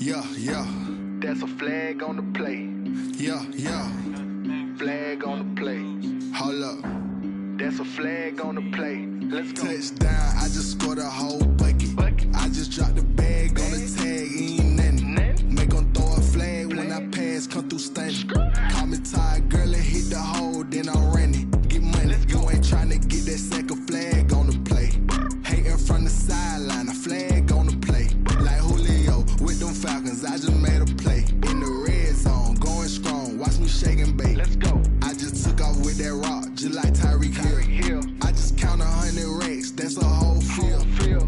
Yeah, yeah. That's a flag on the play. Yeah, yeah. Flag on the play. Hold up. That's a flag on the play. Let's go. Touchdown, I just scored a whole bucket. I just dropped the bag on the tag, ain't nothing. Make 'em throw a flag when I pass, come through stunning. Call me tired, girl, and hit the hole, then I'm running. Get money, you ain't tryna get that second flag on the play. Hating from the sideline, a flag on the play. Like Julio with them Falcons, I just made a play. In the red zone, going strong, watch me shake and bake. Let's go. I just took off with that rock, just like Tyreek Hill. I just count 100 racks, that's a whole field.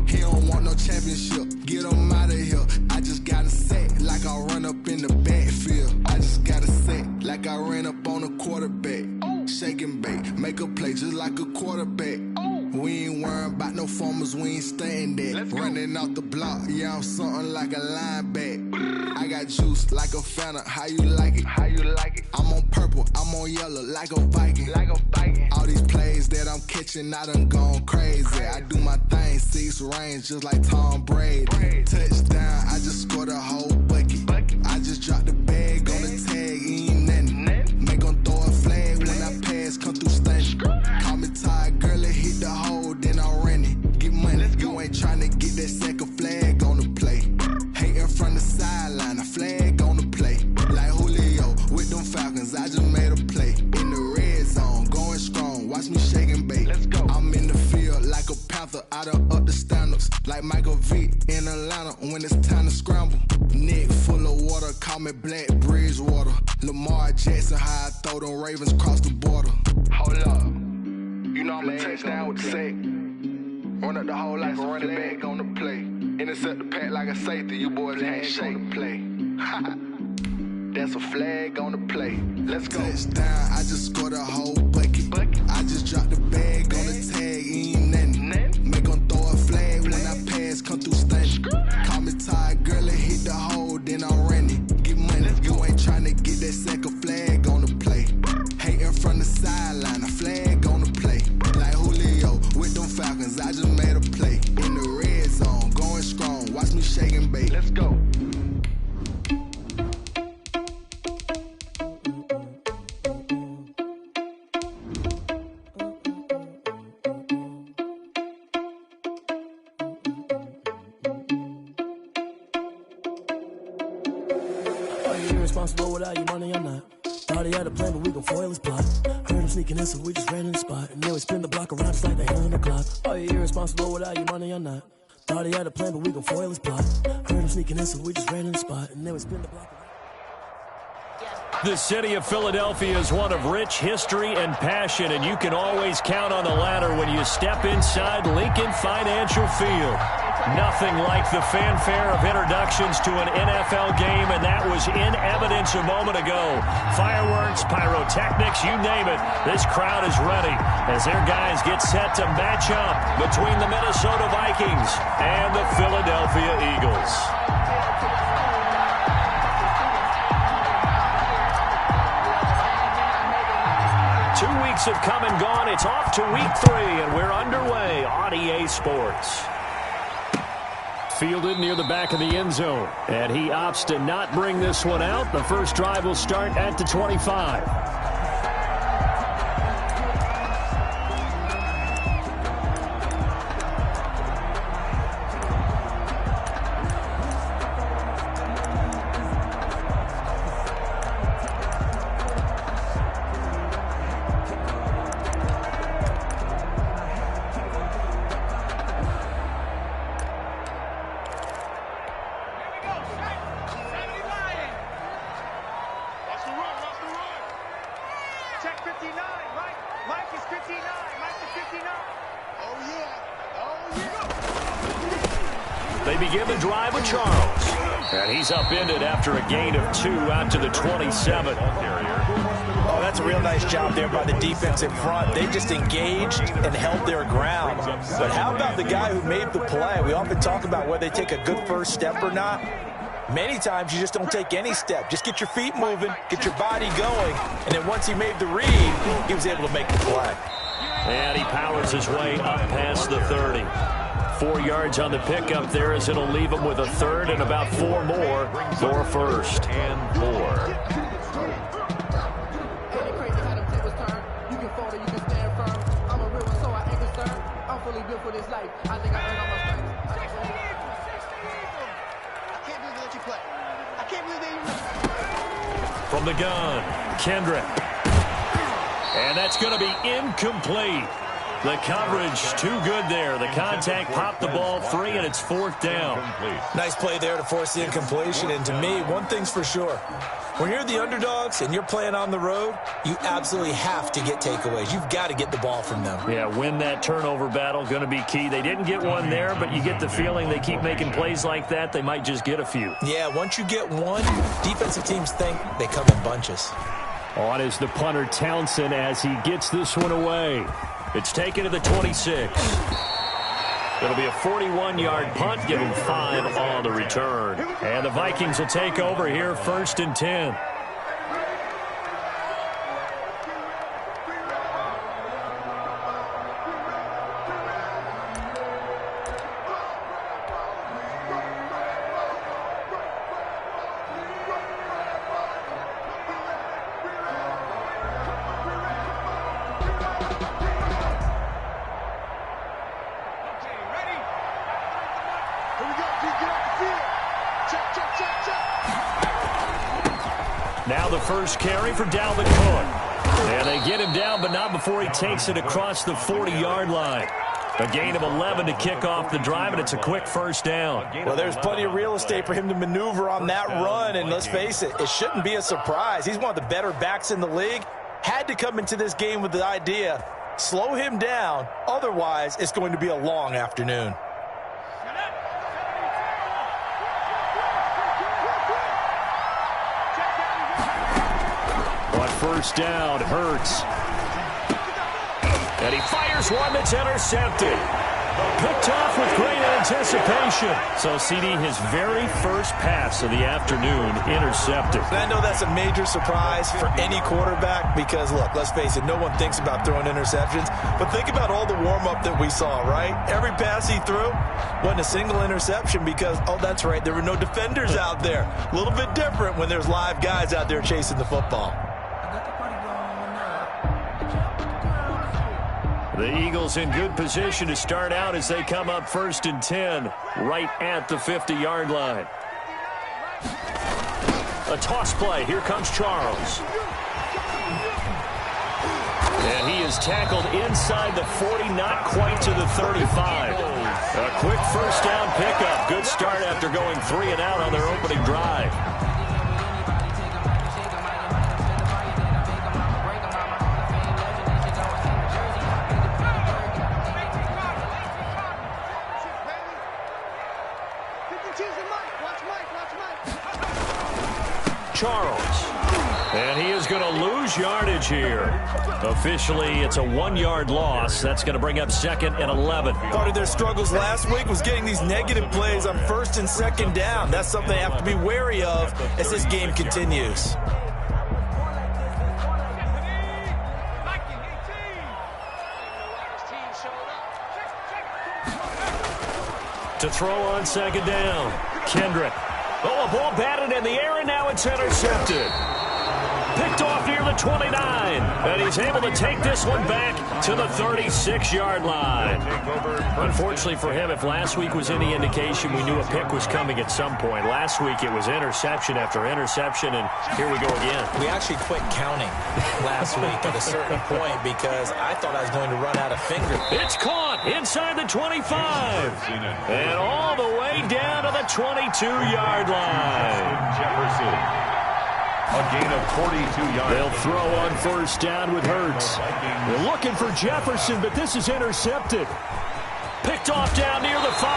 He don't want no championship, get him out of here. I just got a set, like I run up in the backfield. I just got a set, like I ran up on a quarterback. Shake and bake, make a play just like a quarterback. We ain't worrying about no formers, we ain't staying there. Running off the block, yeah, I'm something like a linebacker. I got juice like a Fanta, how you like it? How you like it? I'm on purple, I'm on yellow, like a Viking. Like a Viking. All these plays that I'm catching, I done gone crazy. I do my thing, 6 range, just like Tom Brady. Touchdown, I just scored a whole bucket. I just dropped the bag on the tag, ain't nothing. Make 'em throw a flag when I pass, come through stunning. Call me tired, girl, and hit the hole, then I'm running. Get money, you ain't tryna get that second flag on the play. Hating from the sideline, a flag on the play. Like Julio with them Falcons, I just made a play. In the red zone, going strong, watch me shake and bake. Let's go. I'm in the field like a Panther, I done up the standards. Like Michael Vick in Atlanta when it's time to scramble. Neck full of water, call me Black Bridgewater. Lamar Jackson, how I throw them Ravens cross the border. Hold up. You know I'm a touchdown with the sack. Run up the hole like a running back on the play. Intercept the pack like a safety. You boys can't shake the play. That's a flag on the play. Let's go. Touchdown, I just scored a whole bucket. I just dropped the bag on the tag, ain't nothing. Make 'em throw a flag when I pass, come through stunning. Call me tired, girl, and hit the hole, then I'm running. Get money, you ain't tryna get that second flag on the play. Hating from the sideline, a flag on the play. Like Julio with them Falcons, I just made a play. In the red zone, going strong, watch me shake and bake. Let's go. Irresponsible without your money or not. Thought he had a plan, but we gon' foil his plot. Heard him sneaking in, so we just ran in the spot. And then we spin the block around just like the hand on the clock. Are you irresponsible without your money or not? Thought he had a plan, but we gon' foil his plot. Heard him sneaking in, so we just ran in the spot. And then we spin the block around. The city of Philadelphia is one of rich history and passion, and you can always count on the latter when you step inside Lincoln Financial Field. Nothing like the fanfare of introductions to an NFL game, and that was in evidence a moment ago. Fireworks, pyrotechnics, you name it. This crowd is ready as their guys get set to match up between the Minnesota Vikings and the Philadelphia Eagles. 2 weeks have come and gone. It's off to week 3, and we're underway on EA Sports. Fielded near the back of the end zone, and he opts to not bring this one out. The first drive will start at the 25. They begin the drive with Charles. And he's upended after a gain of 2 out to the 27. Oh, that's a real nice job there by the defense in front. They just engaged and held their ground. But how about the guy who made the play? We often talk about whether they take a good first step or not. Many times you just don't take any step. Just get your feet moving, get your body going, and then once he made the read, he was able to make the play. And he powers his way up past the 30. 4 yards on the pickup there, as it'll leave him with a third and about 4 more for first. And 4. For this life, I think I earned all my stripes. I can't believe they let you play. I can't believe they even... From the gun, Kendrick. And that's going to be incomplete. The coverage too good there. The contact popped the ball free, and it's 4th down. Nice play there to force the incompletion. And to me, one thing's for sure. When you're the underdogs and you're playing on the road, you absolutely have to get takeaways. You've got to get the ball from them. Yeah, win that turnover battle, going to be key. They didn't get one there, but you get the feeling they keep making plays like that, they might just get a few. Yeah, once you get one, defensive teams think they come in bunches. On is the punter, Townsend, as he gets this one away. It's taken to the 26. It'll be a 41-yard punt, give him 5 on the return. And the Vikings will take over here, 1st and 10. Now the first carry for Dalvin Cook. And they get him down, but not before he takes it across the 40-yard line. A gain of 11 to kick off the drive, and it's a quick first down. Well, there's plenty of real estate for him to maneuver on that run, and let's face it, it shouldn't be a surprise. He's one of the better backs in the league. Had to come into this game with the idea, slow him down, otherwise it's going to be a long afternoon. First down, Hurts. And he fires one that's intercepted. Picked off with great anticipation. So, CD, his very first pass of the afternoon intercepted. And I know that's a major surprise for any quarterback because, look, let's face it, no one thinks about throwing interceptions. But think about all the warm-up that we saw, right? Every pass he threw wasn't a single interception because, oh, that's right, there were no defenders out there. A little bit different when there's live guys out there chasing the football. The Eagles in good position to start out as they come up 1st and 10, right at the 50-yard line. A toss play. Here comes Charles. And he is tackled inside the 40, not quite to the 35. A quick first down pickup. Good start after going 3 and out on their opening drive. Charles. And he is going to lose yardage here. Officially, it's a 1-yard loss. That's going to bring up 2nd and 11. Part of their struggles last week was getting these negative plays on 1st and 2nd down. That's something they have to be wary of as this game continues. To throw on 2nd down, Kendrick. Oh, a ball batted in the air, and now it's intercepted. Picked off near the 29, and he's able to take this one back to the 36-yard line. Unfortunately for him, if last week was any indication, we knew a pick was coming at some point. Last week it was interception after interception, and here we go again. We actually quit counting last week at a certain point because I thought I was going to run out of fingers. It's caught inside the 25, and all the way down to the 22-yard line. Jefferson. A gain of 42 yards. They'll throw on 1st down with Hurts. They're looking for Jefferson, but this is intercepted. Picked off down near the 5.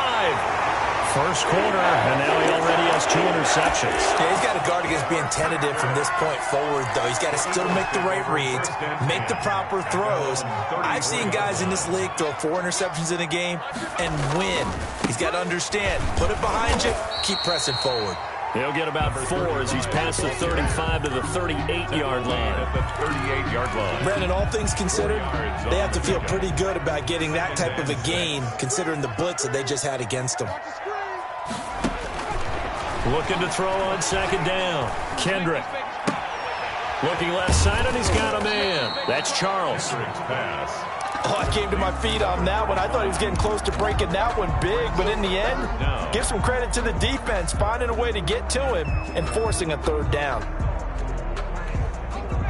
First quarter, and now he already has 2 interceptions. Yeah, he's got to guard against being tentative from this point forward, though. He's got to still make the right reads, make the proper throws. I've seen guys in this league throw 4 interceptions in a game and win. He's got to understand, put it behind you, keep pressing forward. He'll get about 4 as he's past the 35 to the 38-yard line. At the 38-yard line. Brandon, all things considered, they have to feel pretty good about getting that type of a gain, considering the blitz that they just had against them. Looking to throw on second down. Kendrick. Looking left side, and he's got a man. That's Charles. Oh, I came to my feet on that one. I thought he was getting close to breaking that one big, but in the end, give some credit to the defense, finding a way to get to him and forcing a third down.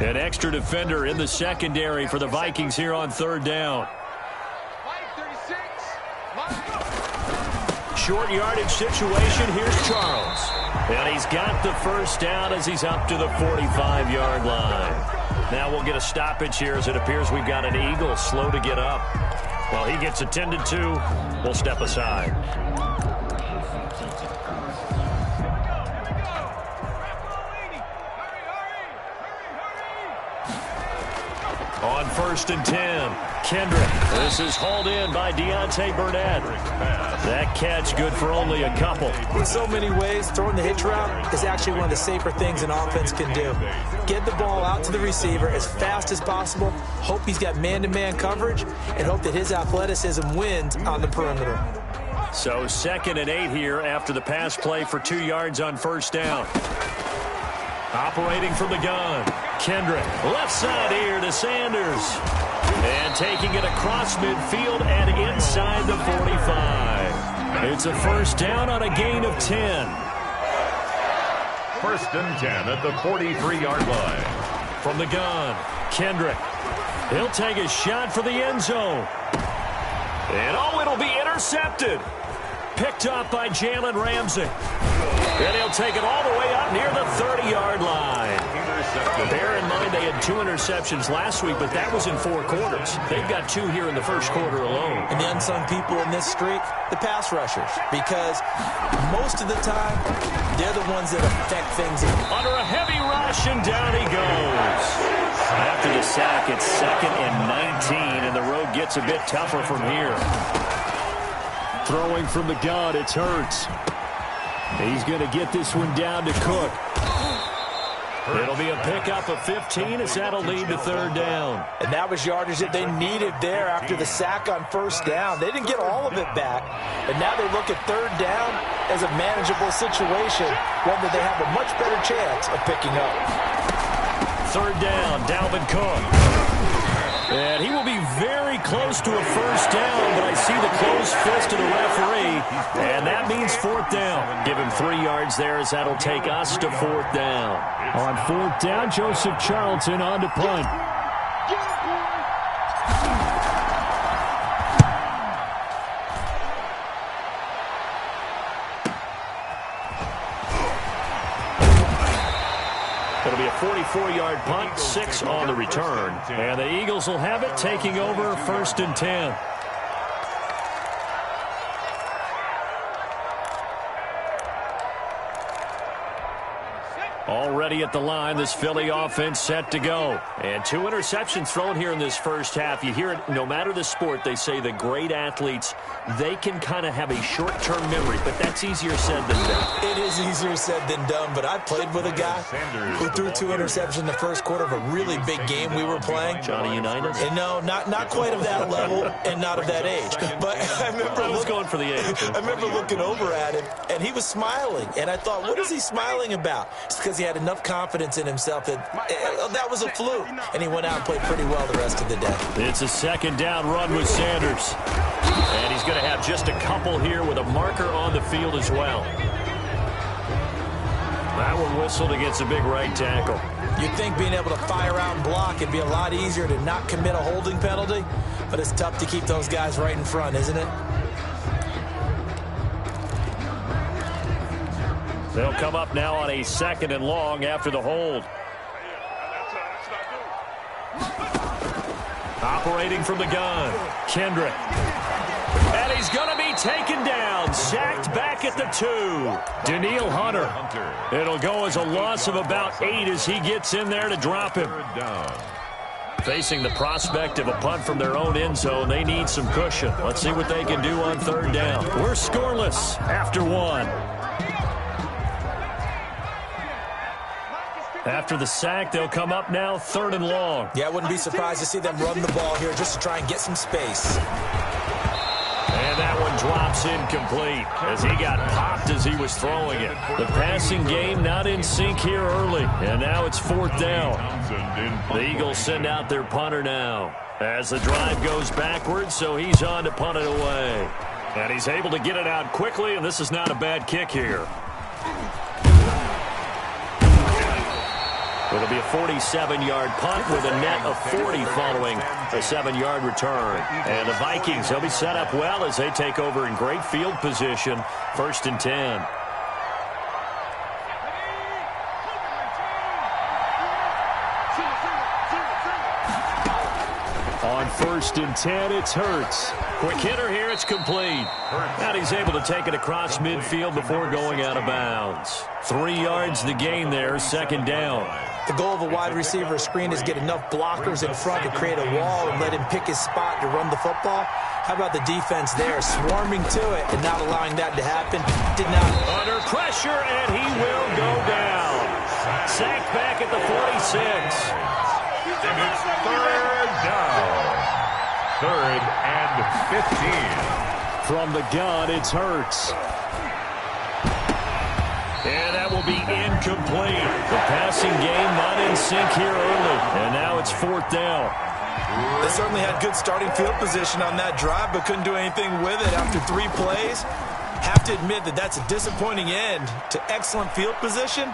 An extra defender in the secondary for the Vikings here on third down. Short yardage situation. Here's Charles. And he's got the first down as he's up to the 45-yard line. Now we'll get a stoppage here as it appears we've got an Eagle slow to get up. While he gets attended to, we'll step aside. On 1st and 10, Kendrick. This is hauled in by Deontay Burnett. That catch good for only a couple. In so many ways, throwing the hitch route is actually one of the safer things an offense can do. Get the ball out to the receiver as fast as possible, hope he's got man-to-man coverage, and hope that his athleticism wins on the perimeter. So 2nd and 8 here after the pass play for 2 yards on first down. Operating from the gun, Kendrick. Left side here to Sanders. And taking it across midfield and inside the 45. It's a first down on a gain of 10. 1st and 10 at the 43-yard line. From the gun, Kendrick. He'll take a shot for the end zone. And oh, it'll be intercepted. Picked up by Jalen Ramsey. And he'll take it all the way up near the 30-yard line. Bear in mind they had 2 interceptions last week, but that was in 4 quarters. They've got 2 here in the first quarter alone. And the unsung people in this streak, the pass rushers, because most of the time, they're the ones that affect things. Under a heavy rush, and down he goes. After the sack, it's 2nd and 19, and the road gets a bit tougher from here. Throwing from the gun, it's Hurts. He's going to get this one down to Cook. It'll be a pickup of 15 as that'll lead to third down. And that was yardage that they needed there after the sack on first down. They didn't get all of it back. And now they look at third down as a manageable situation, one that they have a much better chance of picking up. Third down, Dalvin Cook. And he will be very close to a first down, but I see the closed fist of the referee, and that means 4th down. Give him 3 yards there as that'll take us to 4th down. On 4th down, Joseph Charlton on to punt. It'll be a 44-yard punt, 6 on the return. And the Eagles will have it, taking over 1st and 10. Already at the line, this Philly offense set to go. And 2 interceptions thrown here in this first half. You hear it, no matter the sport, they say the great athletes, they can kind of have a short-term memory, but that's easier said than done. It is easier said than done, but I played with a guy who threw 2 interceptions in the first quarter of a really big game we were playing. Johnny Unitas? And no, not quite of that level and not of that age. But I was going for the age. I remember looking over at him, and he was smiling. And I thought, what is he smiling about? It's because he had enough confidence in himself that that was a fluke. And he went out and played pretty well the rest of the day. It's a 2nd down run with Sanders. And he's going to have just a couple here with a marker on the field as well. That one whistled against a big right tackle. You'd think being able to fire out and block would be a lot easier to not commit a holding penalty, but it's tough to keep those guys right in front, isn't it? They'll come up now on a 2nd and long after the hold. Operating from the gun, Kendrick. And he's going to be taken down, sacked back at the 2. Daniil Hunter. It'll go as a loss of about 8 as he gets in there to drop him. Facing the prospect of a punt from their own end zone, they need some cushion. Let's see what they can do on 3rd down. We're scoreless after 1. After the sack, they'll come up now 3rd and long. Yeah, I wouldn't be surprised to see them run the ball here just to try and get some space. And that one drops incomplete as he got popped as he was throwing it. The passing game not in sync here early, and now it's 4th down. The Eagles send out their punter now as the drive goes backwards, so he's on to punt it away. And he's able to get it out quickly, and this is not a bad kick here. It'll be a 47-yard punt with a net of 40 following a 7-yard return. And the Vikings, they'll be set up well as they take over in great field position. 1st and 10. On 1st and 10, it's Hurts. Quick hitter here, it's complete. And he's able to take it across midfield before going out of bounds. 3 yards the gain there, 2nd down. The goal of a wide receiver screen is get enough blockers in front to create a wall and let him pick his spot to run the football. How about the defense there, swarming to it and not allowing that to happen? Did not. Under pressure, and he will go down. Sacked back at the 46. And it's 3rd down. 3rd and 15. From the gun, it's Hurts. And that will be incomplete. The passing game not in sync here early. And now it's 4th down. They certainly had good starting field position on that drive, but couldn't do anything with it after 3 plays. Have to admit that that's a disappointing end to excellent field position.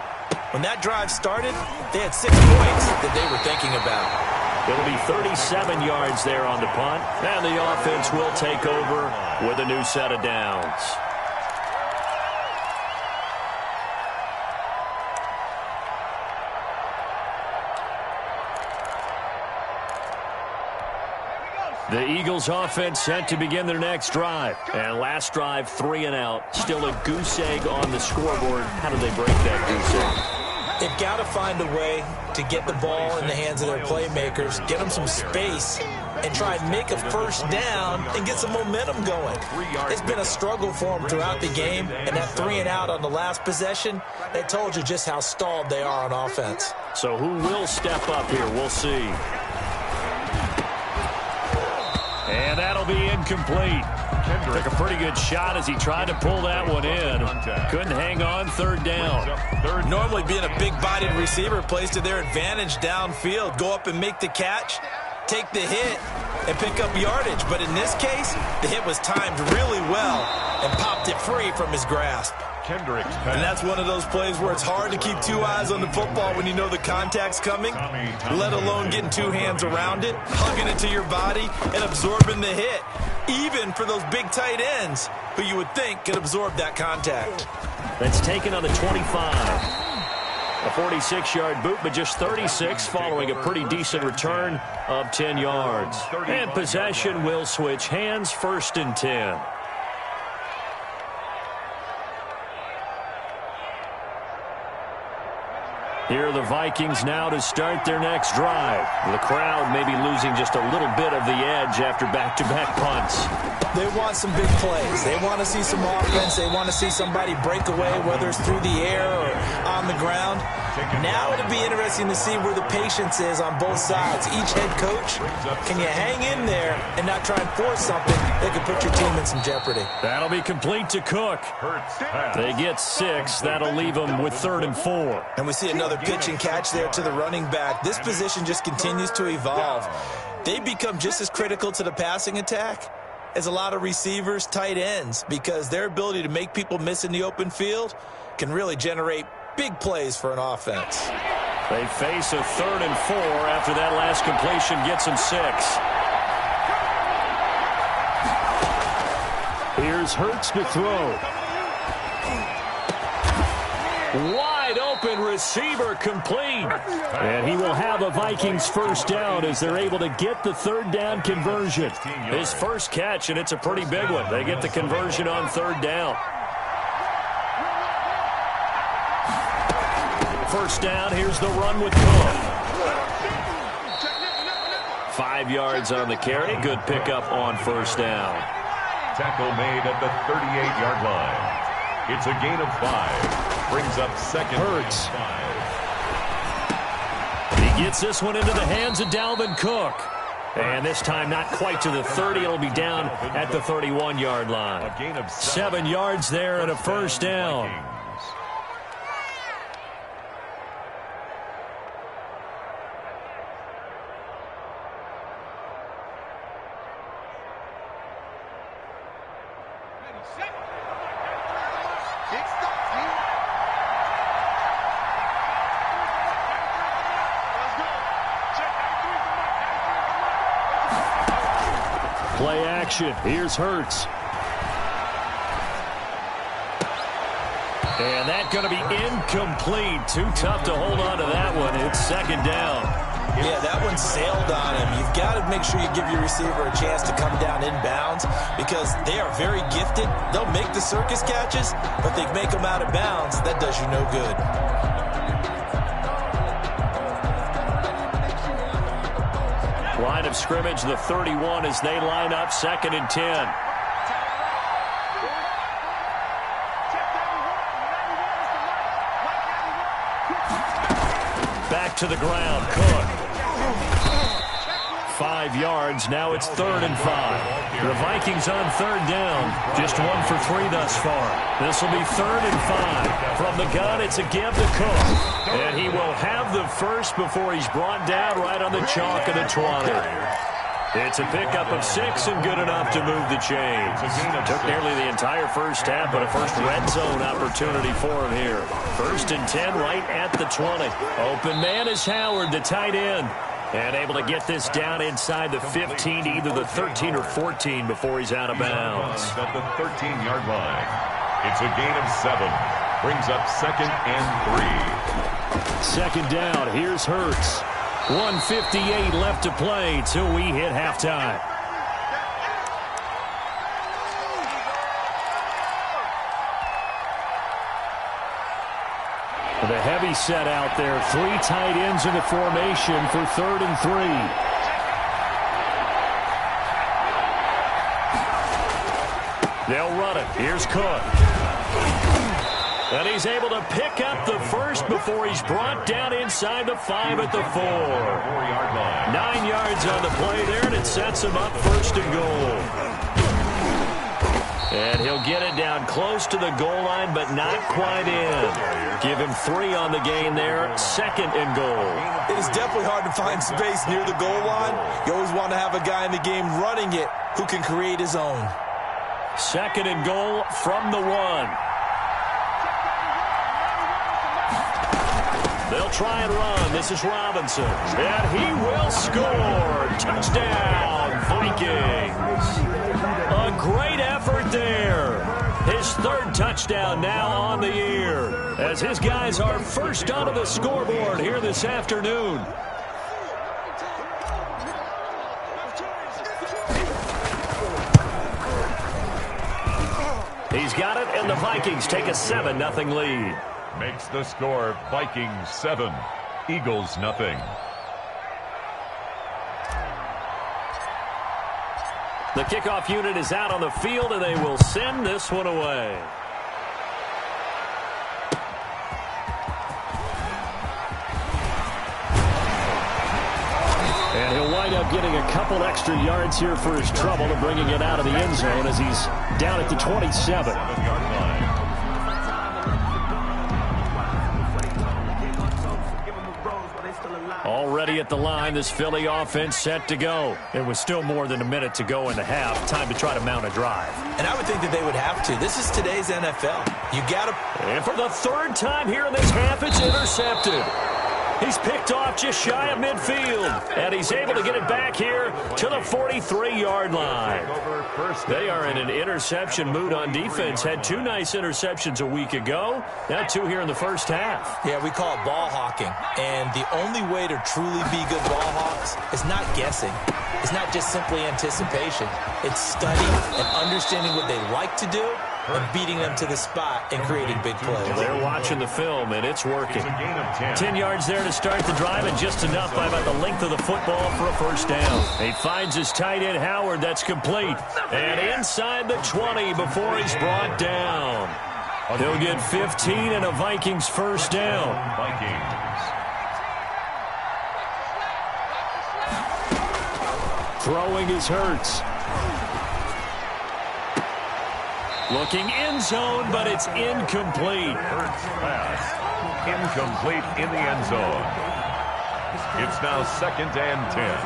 When that drive started, they had 6 points that they were thinking about. It'll be 37 yards there on the punt. And the offense will take over with a new set of downs. The Eagles offense set to begin their next drive. And last drive, 3 and out. Still a goose egg on the scoreboard. How do they break that goose egg? They've got to find a way to get the ball in the hands of their playmakers, get them some space, and try and make a 1st down and get some momentum going. It's been a struggle for them throughout the game, and that 3 and out on the last possession, that told you just how stalled they are on offense. So who will step up here? We'll see. And that'll be incomplete. Took a pretty good shot as he tried to pull that one in. Couldn't hang on, 3rd down. Normally being a big-bodied receiver plays to their advantage downfield. Go up and make the catch, take the hit, and pick up yardage. But in this case, the hit was timed really well and popped it free from his grasp. And that's one of those plays where it's hard to keep 2 eyes on the football when you know the contact's coming, let alone getting 2 hands around it, hugging it to your body, and absorbing the hit, even for those big tight ends who you would think could absorb that contact. That's taken on the 25. A 46-yard boot, but just 36 following a pretty decent return of 10 yards. And possession will switch hands, 1st and 10. Here are the Vikings now to start their next drive. The crowd may be losing just a little bit of the edge after back-to-back punts. They want some big plays. They want to see some offense. They want to see somebody break away, whether it's through the air or on the ground. Now it'll be interesting to see where the patience is on both sides. Each head coach, can you hang in there and not try and force something that could put your team in some jeopardy? That'll be complete to Cook. They get 6. That'll leave them with 3rd and 4. And we see another pitch and catch there to the running back. This position just continues to evolve. They become just as critical to the passing attack as a lot of receivers, tight ends, because their ability to make people miss in the open field can really generate big plays for an offense. They face a 3rd and 4 after that last completion gets them 6. Here's Hurts to throw. Wide open receiver complete. And he will have a Vikings 1st down as they're able to get the 3rd down conversion. His first catch, and it's a pretty big one. They get the conversion on 3rd down. 1st down, here's the run with Cook. 5 yards on the carry. Good pickup on 1st down. Tackle made at the 38-yard line. It's a gain of 5. Brings up 2nd. Hurts. gets this one into the hands of Dalvin Cook. And this time not quite to the 30. It'll be down at the 31-yard line. 7 yards there and a first down. Play action. Here's Hurts. And that's going to be incomplete. Too tough to hold on to that one. It's second down. Yeah, that one sailed on him. You've got to make sure you give your receiver a chance to come down inbounds because they are very gifted. They'll make the circus catches, but they make them out of bounds. That does you no good. Line of scrimmage, the 31 as they line up, 2nd and 10. Back to the ground, Cook. 5 yards, now it's 3rd and 5. The Vikings on 3rd down, just 1 for 3 thus far. This will be 3rd and 5. From the gun, it's a give to Cook. And he will have the first before he's brought down right on the chalk of the 20. It's a pickup of 6 and good enough to move the chains. Took nearly the entire first half, but a first red zone opportunity for him here. 1st and 10 right at the 20. Open man is Howard, the tight end. And able to get this down inside the 15 to either the 13 or 14 before he's out of bounds. At the 13-yard line. It's a gain of 7. Brings up 2nd and 3. 2nd down. Here's Hurts. 1:58 left to play till we hit halftime. The heavy set out there. 3 tight ends in the formation for 3rd and 3. They'll run it. Here's Cook. And he's able to pick up the first before he's brought down inside the 5 at the 4. 9 yards on the play there, and it sets him up 1st and goal. And he'll get it down close to the goal line, but not quite in. Give him 3 on the gain there, 2nd and goal. It is definitely hard to find space near the goal line. You always want to have a guy in the game running it who can create his own. 2nd and goal from the 1. They'll try and run. This is Robinson. And he will score. Touchdown, Vikings. A great effort there. His 3rd touchdown now on the year. As his guys are first onto the scoreboard here this afternoon. He's got it, and the Vikings take a 7-0 lead. Makes the score Vikings 7, Eagles nothing. The kickoff unit is out on the field, and they will send this one away. And he'll wind up getting a couple extra yards here for his trouble and bringing it out of the end zone as he's down at the 27. Already at the line, this Philly offense set to go. There was still more than a minute to go in the half. Time to try to mount a drive. And I would think that they would have to. This is today's NFL. You got to. And for the 3rd time here in this half, it's intercepted. He's picked off just shy of midfield. And he's able to get it back here to the 43-yard line. They are in an interception mood on defense. Had 2 nice interceptions a week ago. Now 2 here in the first half. Yeah, we call it ball hawking. And the only way to truly be good ball hawks is not guessing. It's not just simply anticipation. It's studying and understanding what they like to do and beating them to the spot and creating big plays. They're watching the film, and it's working. 10 yards there to start the drive, and just enough by about the length of the football for a first down. He finds his tight end, Howard. That's complete. And inside the 20 before he's brought down. He'll get 15 and a Vikings first down. Throwing is Hurts. Looking end zone, but it's incomplete. Hurts pass. Incomplete in the end zone. It's now 2nd and 10.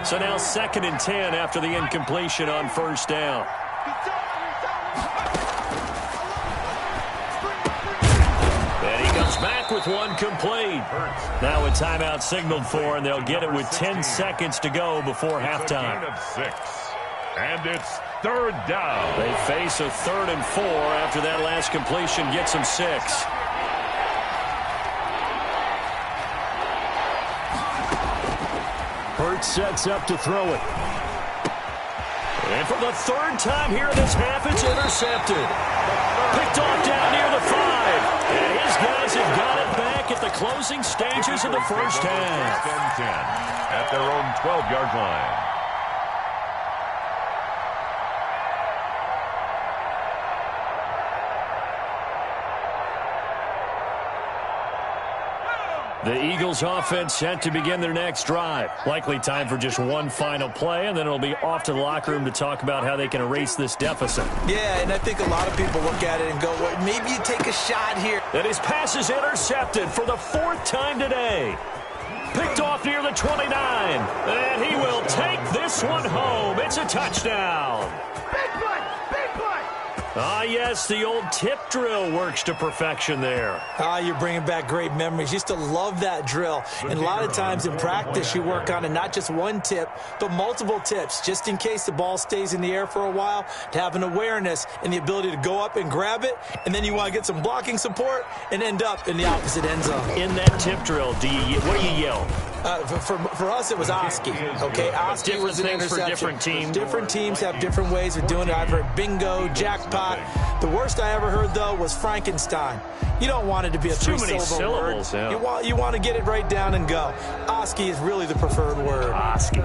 So now 2nd and 10 after the incompletion on 1st down. And he comes back with one complete. Now a timeout signaled for, and they'll get it with 10 seconds to go before halftime. It's a gain of 6. And it's 3rd down. They face a 3rd and 4 after that last completion gets them 6. Hurts sets up to throw it. And for the 3rd time here in this half, it's intercepted. Picked off down near the 5. And his guys have got it back at the closing stages of the first half. 10 at their own 12-yard line. The Eagles offense set to begin their next drive. Likely time for just one final play, and then it'll be off to the locker room to talk about how they can erase this deficit. Yeah, and I think a lot of people look at it and go, well, maybe you take a shot here. And his pass is intercepted for the 4th time today. Picked off near the 29. And he will take this one home. It's a touchdown. Big play! Big play! Ah, yes, the old tip drill works to perfection there. Ah, you're bringing back great memories. Used to love that drill. And a lot of times in practice, you work on it, not just one tip, but multiple tips, just in case the ball stays in the air for a while, to have an awareness and the ability to go up and grab it, and then you want to get some blocking support and end up in the opposite end zone. In that tip drill, what do you yell? For us, it was Oski. Okay, Oski was an interception. For different teams. Different teams have different ways of doing it. I've heard bingo, jackpot. The worst I ever heard, though, was Frankenstein. You don't want it to be a three-syllable word. Yeah. You want to get it right down and go. Oski is really the preferred word. Oski.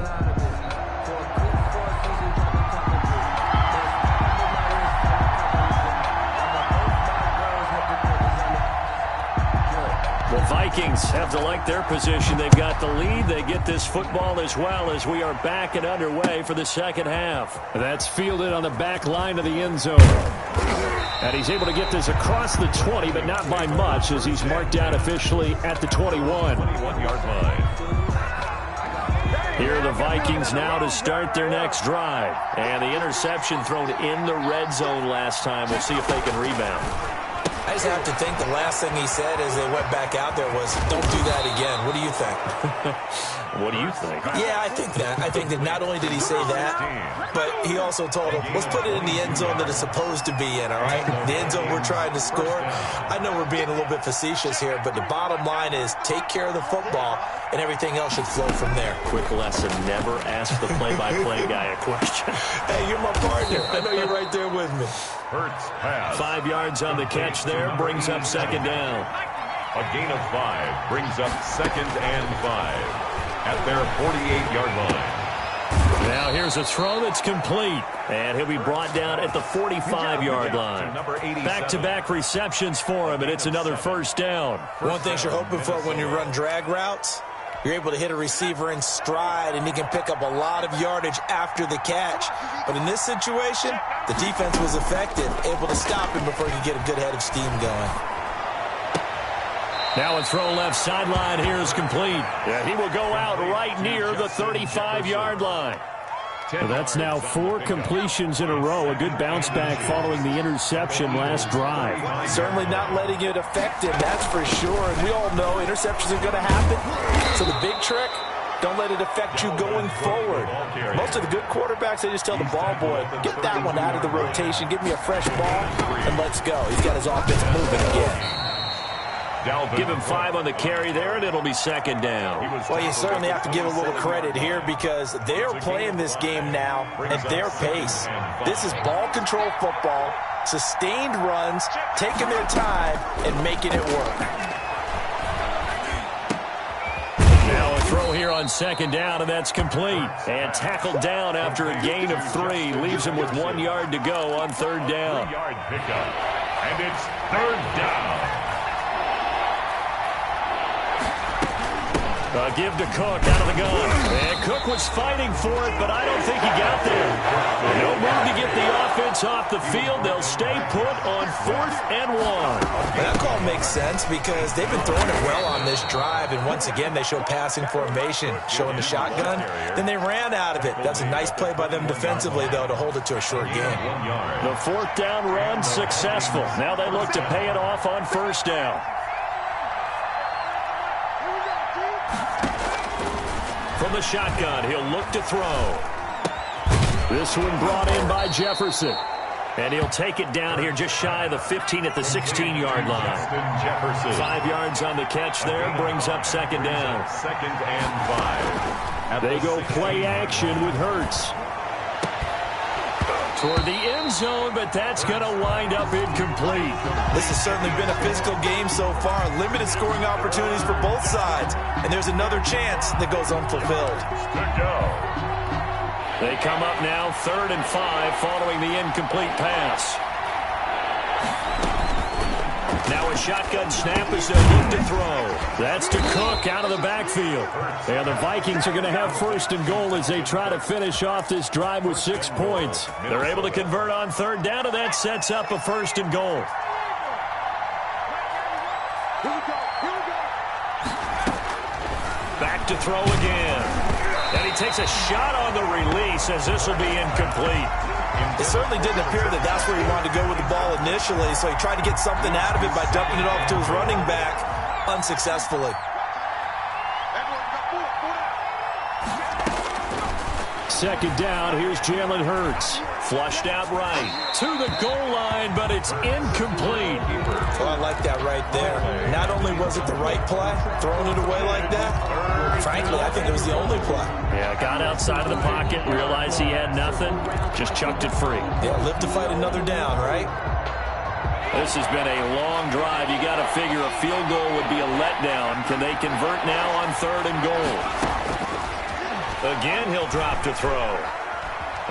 The Vikings have to like their position. They've got the lead. They get this football as well as we are back and underway for the second half. That's fielded on the back line of the end zone. And he's able to get this across the 20, but not by much as he's marked down officially at the 21. 21-yard line. Here are the Vikings now to start their next drive. And the interception thrown in the red zone last time. We'll see if they can rebound. I just have to think the last thing he said as they went back out there was, don't do that again. What do you think? What do you think? Yeah, I think that. I think that not only did he say that, but he also told him, let's put it in the end zone that it's supposed to be in, all right? The end zone we're trying to score. I know we're being a little bit facetious here, but the bottom line is take care of the football, and everything else should flow from there. Quick lesson, never ask the play-by-play guy a question. Hey, you're my partner. I know you're right there with me. Hurts pass. 5 yards on the catch there, brings up second down. A gain of 5 brings up 2nd and 5 at their 48-yard line. Now here's a throw that's complete, and he'll be brought down at the 45-yard line. Back-to-back receptions for him, and it's another first down. One thing you're hoping for when you run drag routes, you're able to hit a receiver in stride, and he can pick up a lot of yardage after the catch. But in this situation, the defense was effective, able to stop him before he could get a good head of steam going. Now a throw left sideline here is complete. Yeah, he will go out right near the 35-yard line. Well, that's now 4 completions in a row. A good bounce back following the interception last drive. Certainly not letting it affect him, that's for sure. And we all know interceptions are going to happen. So the big trick, don't let it affect you going forward. Most of the good quarterbacks, they just tell the ball boy, get that one out of the rotation, give me a fresh ball, and let's go. He's got his offense moving again. Give him 5 on the carry there, and it'll be second down. Well, you certainly have to give a little credit here because they're playing this game now at their pace. This is ball control football, sustained runs, taking their time, and making it work. Now a throw here on second down, and that's complete. And tackled down after a gain of 3. Leaves him with 1 yard to go on third down. 3-yard pickup. And it's third down. Give to Cook out of the gun. And Cook was fighting for it, but I don't think he got there. No move to get the offense off the field. They'll stay put on 4th and 1. That call makes sense because they've been throwing it well on this drive, and once again they show passing formation, showing the shotgun. Then they ran out of it. That's a nice play by them defensively, though, to hold it to a short game. The 4th down run successful. Now they look to pay it off on first down. From the shotgun, he'll look to throw. This one brought in by Jefferson. And he'll take it down here just shy of the 15 at the 16-yard line. 5 yards on the catch there, brings up second down. 2nd and 5. They go play action with Hurts. Toward the end zone, but that's going to wind up incomplete. This has certainly been a physical game so far. Limited scoring opportunities for both sides. And there's another chance that goes unfulfilled. Good go. They come up now 3rd and 5 following the incomplete pass. Now a shotgun snap as they look to throw. That's to Cook out of the backfield. And the Vikings are going to have 1st and goal as they try to finish off this drive with 6 points. They're able to convert on 3rd down, and that sets up a 1st and goal. Back to throw again. And he takes a shot on the release as this will be incomplete. It certainly didn't appear that that's where he wanted to go with the ball initially, so he tried to get something out of it by dumping it off to his running back unsuccessfully. Second down, here's Jalen Hurts. Flushed out right to the goal line, but it's incomplete. Well, I like that right there. Not only was it the right play, throwing it away like that, frankly, I think it was the only play. Yeah, got outside of the pocket, realized he had nothing, just chucked it free. Yeah, live to fight another down, right? This has been a long drive. You got to figure a field goal would be a letdown. Can they convert now on 3rd and goal? Again, he'll drop to throw.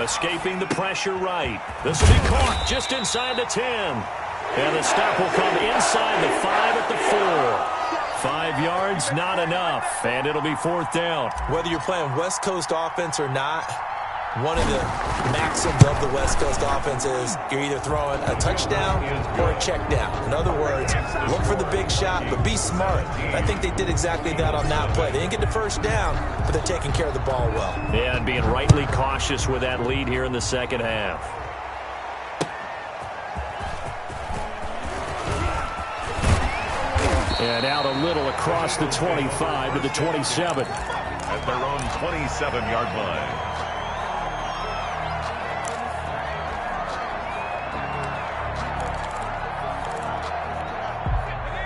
Escaping the pressure right. This will be caught just inside the 10. And the stop will come inside the 5 at the 4. 5 yards, not enough. And it'll be 4th down. Whether you're playing West Coast offense or not, one of the maxims of the West Coast offense is you're either throwing a touchdown or a check down. In other words, look for the big shot, but be smart. I think they did exactly that on that play. They didn't get the first down, but they're taking care of the ball well. Yeah, and being rightly cautious with that lead here in the second half. And out a little across the 25 to the 27. At their own 27-yard line.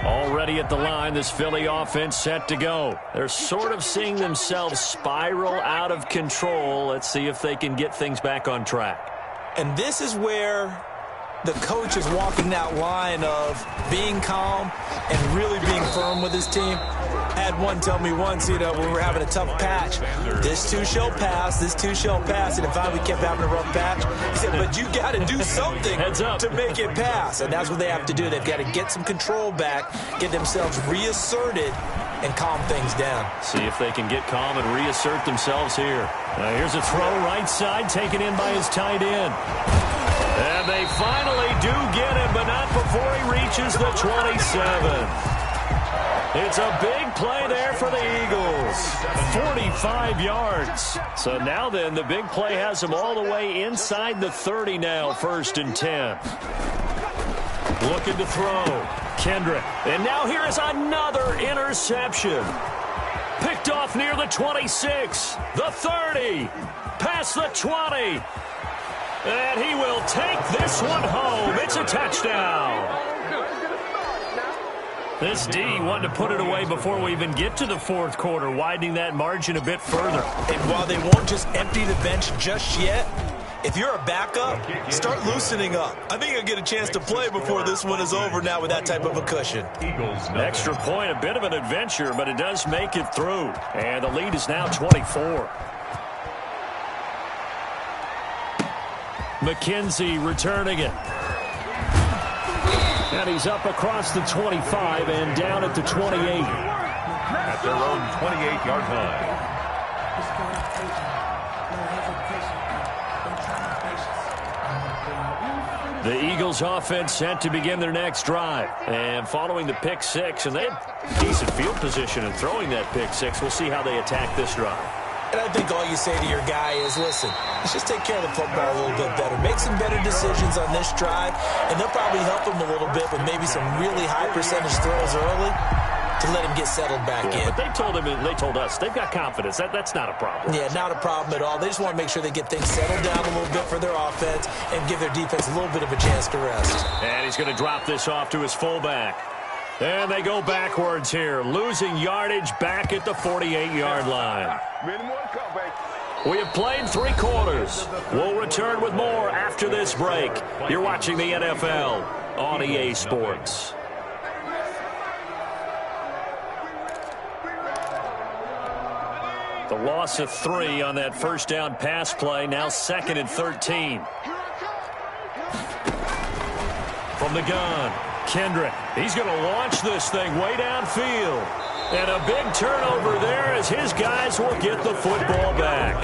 Already at the line, this Philly offense set to go. They're sort of seeing themselves spiral out of control. Let's see if they can get things back on track. And this is where the coach is walking that line of being calm and really being firm with his team. I had one tell me once, when we were having a tough patch, this too shall pass, this too shall pass, and finally we kept having a rough patch. He said, but you got to do something to make it pass, and that's what they have to do. They've got to get some control back, get themselves reasserted, and calm things down. See if they can get calm and reassert themselves here. Here's a throw right side, taken in by his tight end. And they finally do get him, but not before he reaches the 27. It's a big play there for the Eagles. 45 yards. So now then, the big play has them all the way inside the 30 now, 1st and 10. Looking to throw. Kendrick. And now here is another interception. Picked off near the 26, the 30, past the 20. And he will take this one home. It's a touchdown. This D wanted to put it away before we even get to the 4th quarter, widening that margin a bit further. And while they won't just empty the bench just yet, If you're a backup, start loosening up. I think you'll get a chance to play before this one is over now with that type of a cushion. Extra point, a bit of an adventure, but it does make it through. And the lead is now 24. McKenzie returning it. And he's up across the 25 and down at the 28. At their own 28-yard line. The Eagles offense set to begin their next drive. And following the pick six, and they had decent field position in throwing that pick six. We'll see how they attack this drive. And I think all you say to your guy is, listen, let's just take care of the football a little bit better. Make some better decisions on this drive, and they'll probably help him a little bit with maybe some really high percentage throws early to let him get settled back in. But they told him, and they told us, they've got confidence. That's not a problem. Yeah, not a problem at all. They just want to make sure they get things settled down a little bit for their offense and give their defense a little bit of a chance to rest. And he's going to drop this off to his fullback. And they go backwards here, losing yardage back at the 48-yard line. We have played 3 quarters. We'll return with more after this break. You're watching the NFL on EA Sports. The loss of 3 on that first down pass play, now 2nd and 13. From the gun, Kendrick. He's going to launch this thing way downfield. And a big turnover there as his guys will get the football back.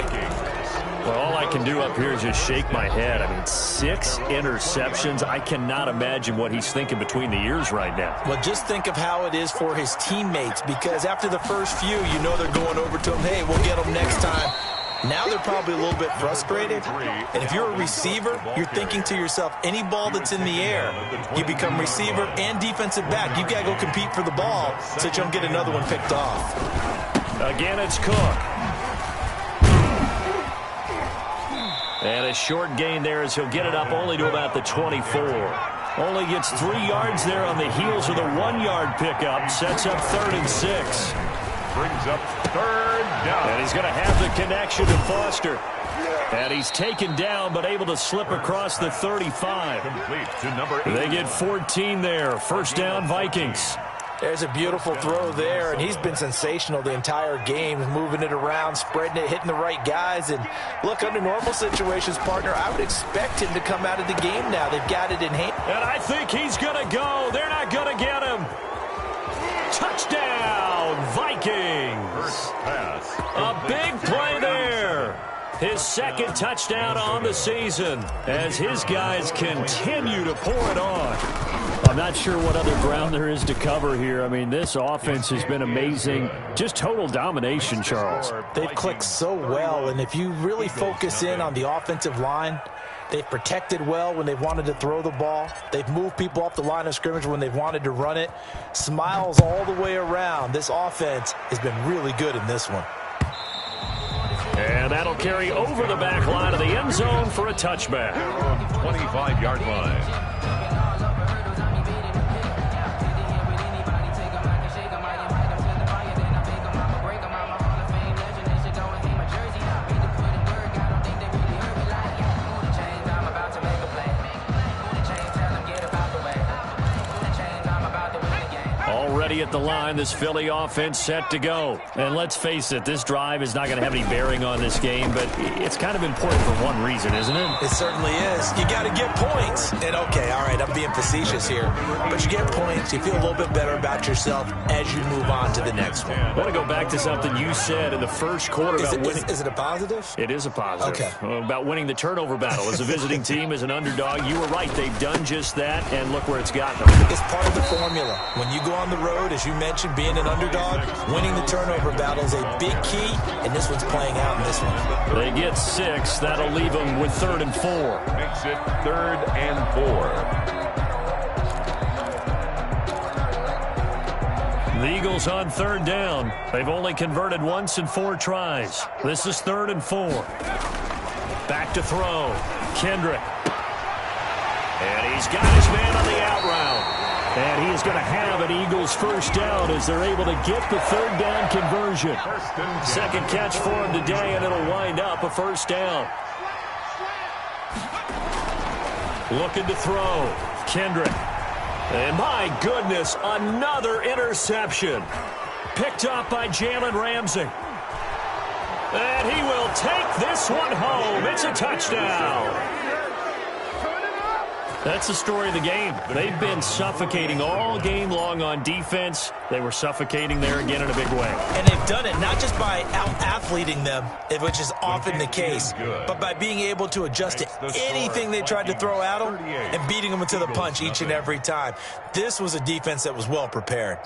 Well, all I can do up here is just shake my head. I mean, 6 interceptions. I cannot imagine what he's thinking between the ears right now. Well, just think of how it is for his teammates, because after the first few, you know they're going over to him, hey, we'll get him next time. Now they're probably a little bit frustrated. And if you're a receiver, you're thinking to yourself, any ball that's in the air, you become receiver and defensive back. You've got to go compete for the ball so that you don't get another one picked off. Again, it's Cook. And a short gain there as he'll get it up only to about the 24. Only gets 3 yards there on the heels of the 1-yard pickup. Sets up 3rd and 6. Brings up 3rd down. And he's going to have the connection to Foster. And he's taken down but able to slip across the 35. Complete to number 8. They get 14 there. First down, Vikings. There's a beautiful throw there, and he's been sensational the entire game, moving it around, spreading it, hitting the right guys. And look, under normal situations, partner, I would expect him to come out of the game now. They've got it in hand. And I think he's going to go. They're not going to get him. Touchdown, Vikings. First pass. A big play there. His 2nd touchdown on the season as his guys continue to pour it on. I'm not sure what other ground there is to cover here. I mean, this offense has been amazing. Just total domination, Charles. They've clicked so well, and if you really focus in on the offensive line, they've protected well when they've wanted to throw the ball. They've moved people off the line of scrimmage when they've wanted to run it. Smiles all the way around. This offense has been really good in this one. And that'll carry over the back line of the end zone for a touchback. 25-yard line. Already at the line, this Philly offense set to go. And let's face it, this drive is not going to have any bearing on this game, but it's kind of important for one reason, isn't it? It certainly is. You got to get points. And okay, all right, I'm being facetious here, but you get points, you feel a little bit better about yourself as you move on to the next one. I want to go back to something you said in the first quarter about winning. Is it a positive? It is a positive. Okay. About winning the turnover battle. As a visiting team, as an underdog, you were right. They've done just that, and look where it's gotten them. It's part of the formula. When you go on the road, as you mentioned, being an underdog, winning the turnover battle is a big key, and this one's playing out in this one. They get 6. That'll leave them with 3rd and 4. Makes it 3rd and 4. The Eagles on 3rd down. They've only converted once in 4 tries. This is 3rd and 4. Back to throw. Kendrick. And he's got his man on the out route. And he is going to have an Eagles first down as they're able to get the 3rd down conversion. 2nd catch for him today, and it'll wind up a first down. Looking to throw. Kendrick. And my goodness, another interception. Picked up by Jalen Ramsey. And he will take this one home. It's a touchdown. That's the story of the game. They've been suffocating all game long on defense. They were suffocating there again in a big way. And they've done it not just by out-athleting them, which is often the case, but by being able to adjust to anything they tried to throw at them and beating them into the punch each and every time. This was a defense that was well prepared.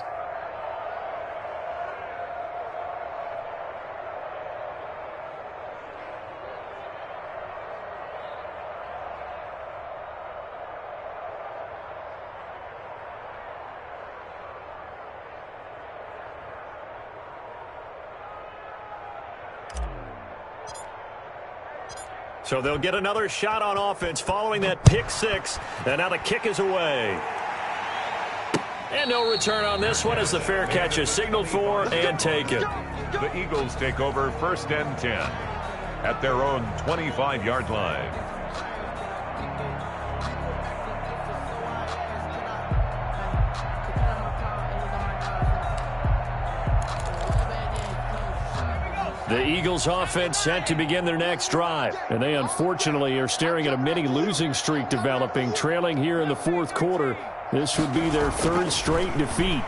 So they'll get another shot on offense following that pick six. And now the kick is away. And no return on this one as the fair catch is signaled for and taken. The Eagles take over 1st and 10 at their own 25-yard line. The Eagles offense set to begin their next drive. And they unfortunately are staring at a mini losing streak developing, trailing here in the 4th quarter. This would be their 3rd straight defeat.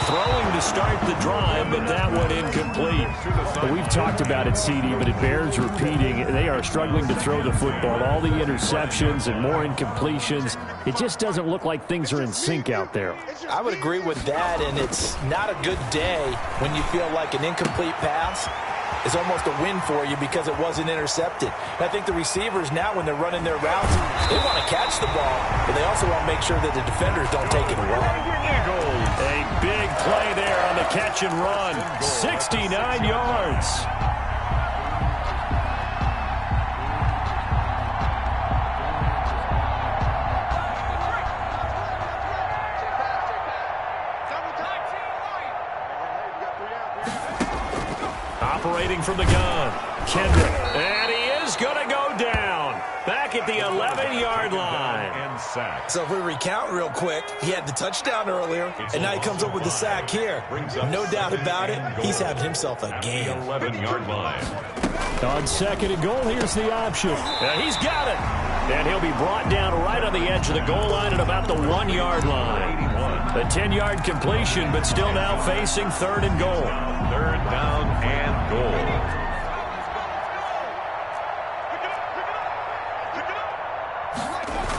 Throwing to start the drive, but that one incomplete. We've talked about it, CD, but it bears repeating. They are struggling to throw the football. All the interceptions and more incompletions. It just doesn't look like things are in sync out there. I would agree with that, and it's not a good day when you feel like an incomplete pass is almost a win for you because it wasn't intercepted. And I think the receivers now, when they're running their routes, they want to catch the ball, but they also want to make sure that the defenders don't take it away. A big play there on the catch and run. 69 yards. Operating from the gun, Kendrick. And he is going to go down. Back at the 11-yard line. And sack. So if we recount real quick, he had the touchdown earlier, and now he comes up with the sack here. No doubt about it, he's having himself a game. 11-yard line. On 2nd and goal, here's the option. He's got it. And he'll be brought down right on the edge of the goal line at about the 1-yard line. A 10-yard completion, but still now facing 3rd and goal. 3rd down and goal.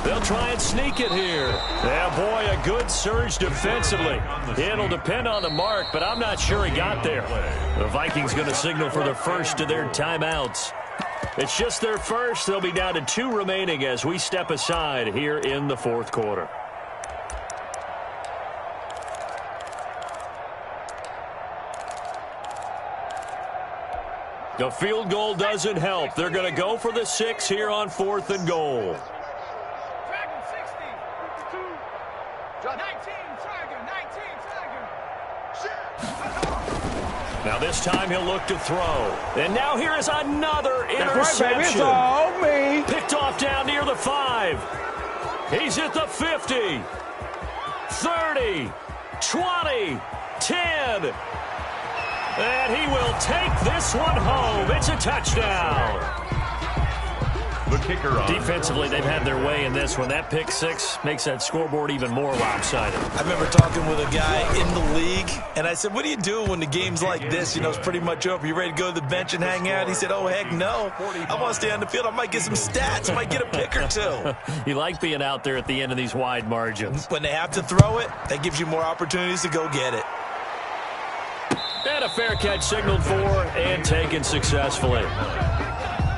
They'll try and sneak it here. Yeah, boy, a good surge defensively. It'll depend on the mark, but I'm not sure he got there. The Vikings going to signal for the first of their timeouts. It's just their first. They'll be down to 2 remaining as we step aside here in the 4th quarter. The field goal doesn't help. They're going to go for the 6 here on 4th and goal. Now this time he'll look to throw. And now here is another interception. It's all me. Picked off down near the 5. He's at the 50. 30. 20. 10. And he will take this one home. It's a touchdown. The kicker on. Defensively, they've had their way in this one. That pick 6 makes that scoreboard even more lopsided. I remember talking with a guy in the league, and I said, what do you do when the game's like this? You know, it's pretty much over. You ready to go to the bench and hang out? He said, oh, heck no. I want to stay on the field. I might get some stats. I might get a pick or 2. You like being out there at the end of these wide margins. When they have to throw it, that gives you more opportunities to go get it. And a fair catch signaled for and taken successfully.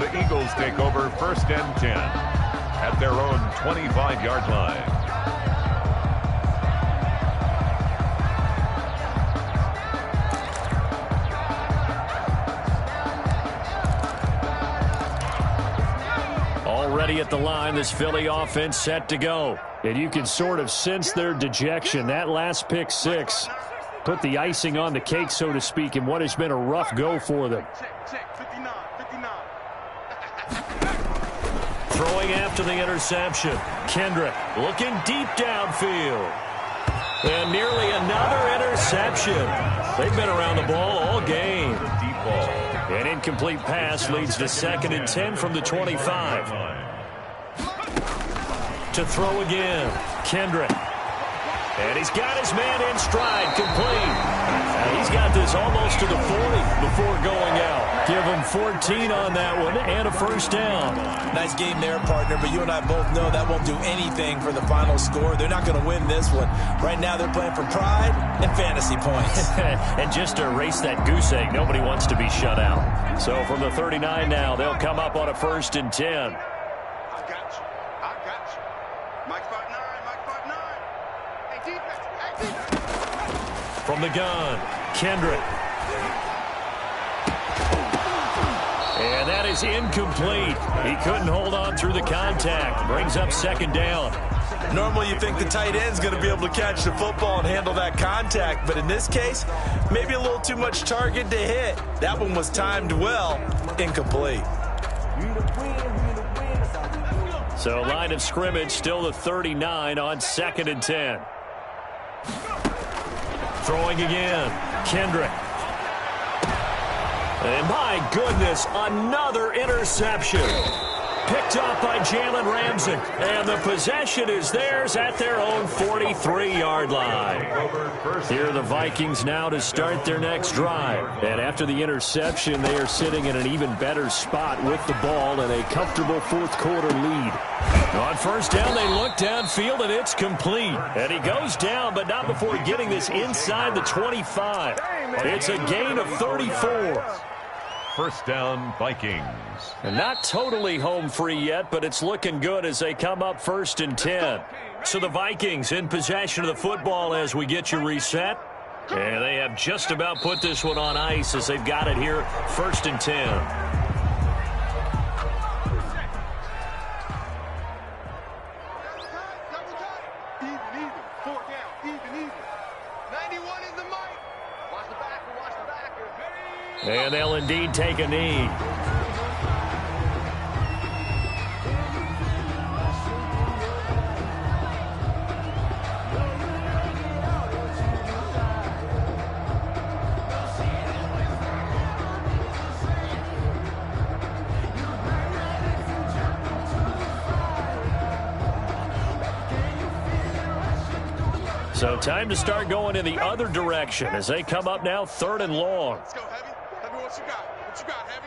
The Eagles take over 1st and 10 at their own 25-yard line. Already at the line, this Philly offense set to go. And you can sort of sense their dejection. That last pick 6 put the icing on the cake, so to speak, in what has been a rough go for them. Throwing after the interception. Kendrick looking deep downfield. And nearly another interception. They've been around the ball all game. Deep ball. An incomplete pass leads to 2nd and 10 from the 25. To throw again. Kendrick. And he's got his man in stride, complete. He's got this almost to the 40 before going out. Give him 14 on that one and a first down. Nice game there, partner, but you and I both know that won't do anything for the final score. They're not going to win this one. Right now they're playing for pride and fantasy points. And just to erase that goose egg, nobody wants to be shut out. So from the 39 now, they'll come up on a 1st and 10. I got you. Mike 5'9", Mike 5'9". Hey, defense. Hey, defense. From the gun, Kendrick. And that is incomplete. He couldn't hold on through the contact. Brings up 2nd down. Normally you think the tight end's going to be able to catch the football and handle that contact, but in this case, maybe a little too much target to hit. That one was timed well, incomplete. So line of scrimmage still the 39 on 2nd and 10. Throwing again, Kendrick. And my goodness, another interception. Picked up by Jalen Ramsey. And the possession is theirs at their own 43-yard line. Here are the Vikings now to start their next drive. And after the interception, they are sitting in an even better spot with the ball and a comfortable 4th quarter lead. On 1st down, they look downfield, and it's complete. And he goes down, but not before getting this inside the 25. It's a gain of 34. 1st down, Vikings. And not totally home free yet, but it's looking good as they come up 1st and 10. So the Vikings in possession of the football as we get you reset. And they have just about put this one on ice as they've got it here, 1st and 10. Even. 4 down. Even. 91 is the mic. Watch the backer. And they'll indeed take a knee. So time to start going in the other direction as they come up now 3rd and long. Let's go, Heavy. Heavy, what you got? What you got, Heavy?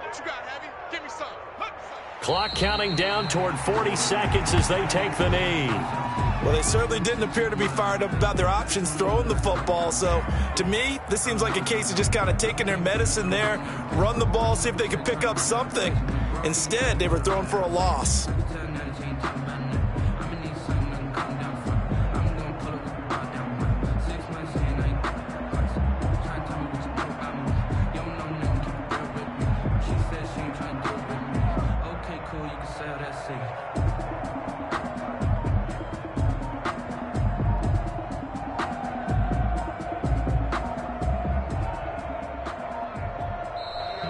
What you got, Heavy? Give me some. Clock counting down toward 40 seconds as they take the knee. Well, they certainly didn't appear to be fired up about their options throwing the football. So, to me, this seems like a case of just kind of taking their medicine there, run the ball, see if they could pick up something. Instead, they were throwing for a loss.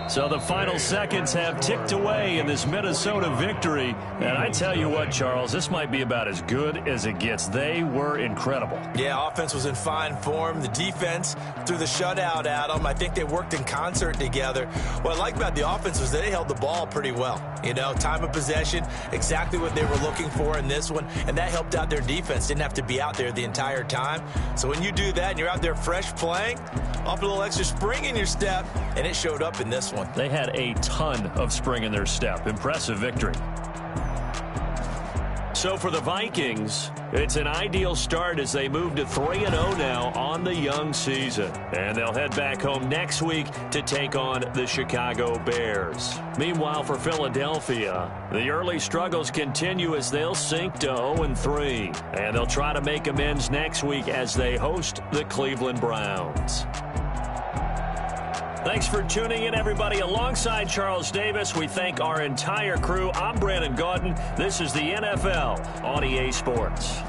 So the final seconds have ticked away in this Minnesota victory. And I tell you what, Charles, this might be about as good as it gets. They were incredible. Yeah, offense was in fine form. The defense threw the shutout at them. I think they worked in concert together. What I like about the offense was they held the ball pretty well. You know, time of possession, exactly what they were looking for in this one. And that helped out their defense. Didn't have to be out there the entire time. So when you do that and you're out there fresh playing, off a little extra spring in your step, and it showed up in this one. They had a ton of spring in their step. Impressive victory. So for the Vikings, it's an ideal start as they move to 3-0 now on the young season. And they'll head back home next week to take on the Chicago Bears. Meanwhile, for Philadelphia, the early struggles continue as they'll sink to 0-3. And they'll try to make amends next week as they host the Cleveland Browns. Thanks for tuning in, everybody. Alongside Charles Davis, we thank our entire crew. I'm Brandon Gaudin. This is the NFL on EA Sports.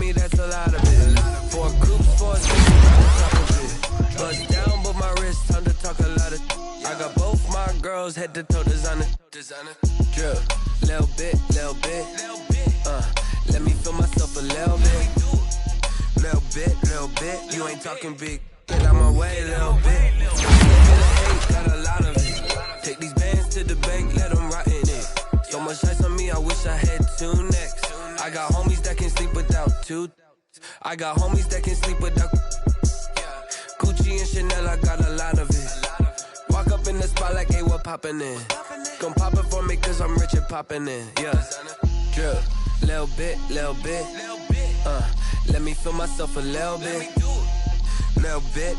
me, that's a lot of it. Four coops, four seasons, on top of it. Bust down, but my wrist, time to talk a lot of. I got both my girls head to toe designer. Drip, little bit. Let me feel myself a little bit. Little bit. You ain't talking big. Get out my way, little bit. Hate, got a lot of it. Take these bands to the bank, let them rot in it. So much ice on me, I wish I had two necks. I got homies that can sleep without two. I got homies that can sleep without. Gucci and Chanel, I got a lot of it. Walk up in the spot like, hey, what poppin' in? Gon' pop it for me cause I'm rich and poppin' in. Yeah, drip, little bit. Let me feel myself a little bit. Little bit.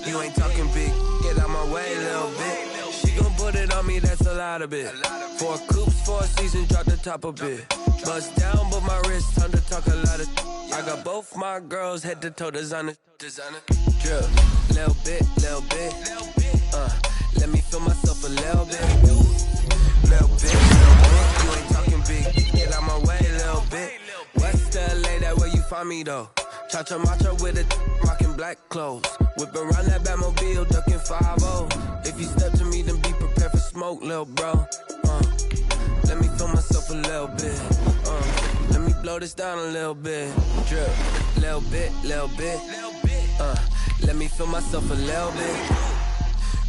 You ain't talking big. Get out my way, little bit. She gon' put it on me, that's a lot of it. Four coops, four seasons, drop the top a bit. Bust down, but my wrist, time to talk a lot of. I got both my girls head to toe designer. Drip, little bit. Let me feel myself a little bit. Little bit. You ain't talking big. Get out my way, little bit. West LA, that where you find me though. Cha-cha matcha with a rockin' black clothes. Whip around that Batmobile, duckin' 5-0. If you step to me, then be prepared for smoke, lil' bro. Let me feel myself a little bit. Let me blow this down a little bit. Drip, little bit. Let me feel myself a little bit.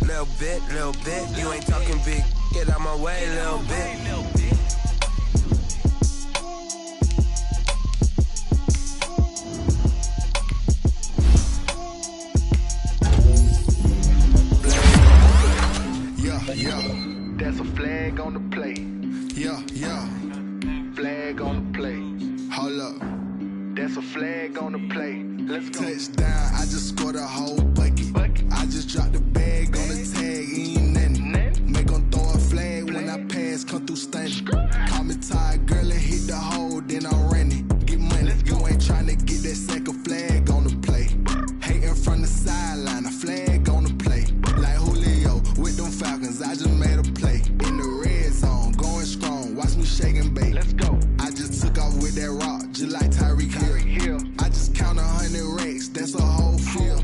Little bit. You ain't talking big. Get out my way, little bit. Yeah. That's a flag on the play. Yeah. Flag on the play. Hold up. That's a flag on the play. Let's go. Touchdown, I just scored a whole bucket. I just dropped the bag on the tag, ain't nothing. Make 'em throw a flag when I pass, come through stunning. Call me tired, girl, and hit the hole, then I'm running. Get money, you ain't tryna get that second flag on the play. Hating from the sideline, a flag on the play. Like Julio with them Falcons, I just made a play. In the red zone, going strong, watch me shake and bake. Let's go. I just took off with that rock, just like Tyreek Hill. I just count 100 racks, that's a whole field.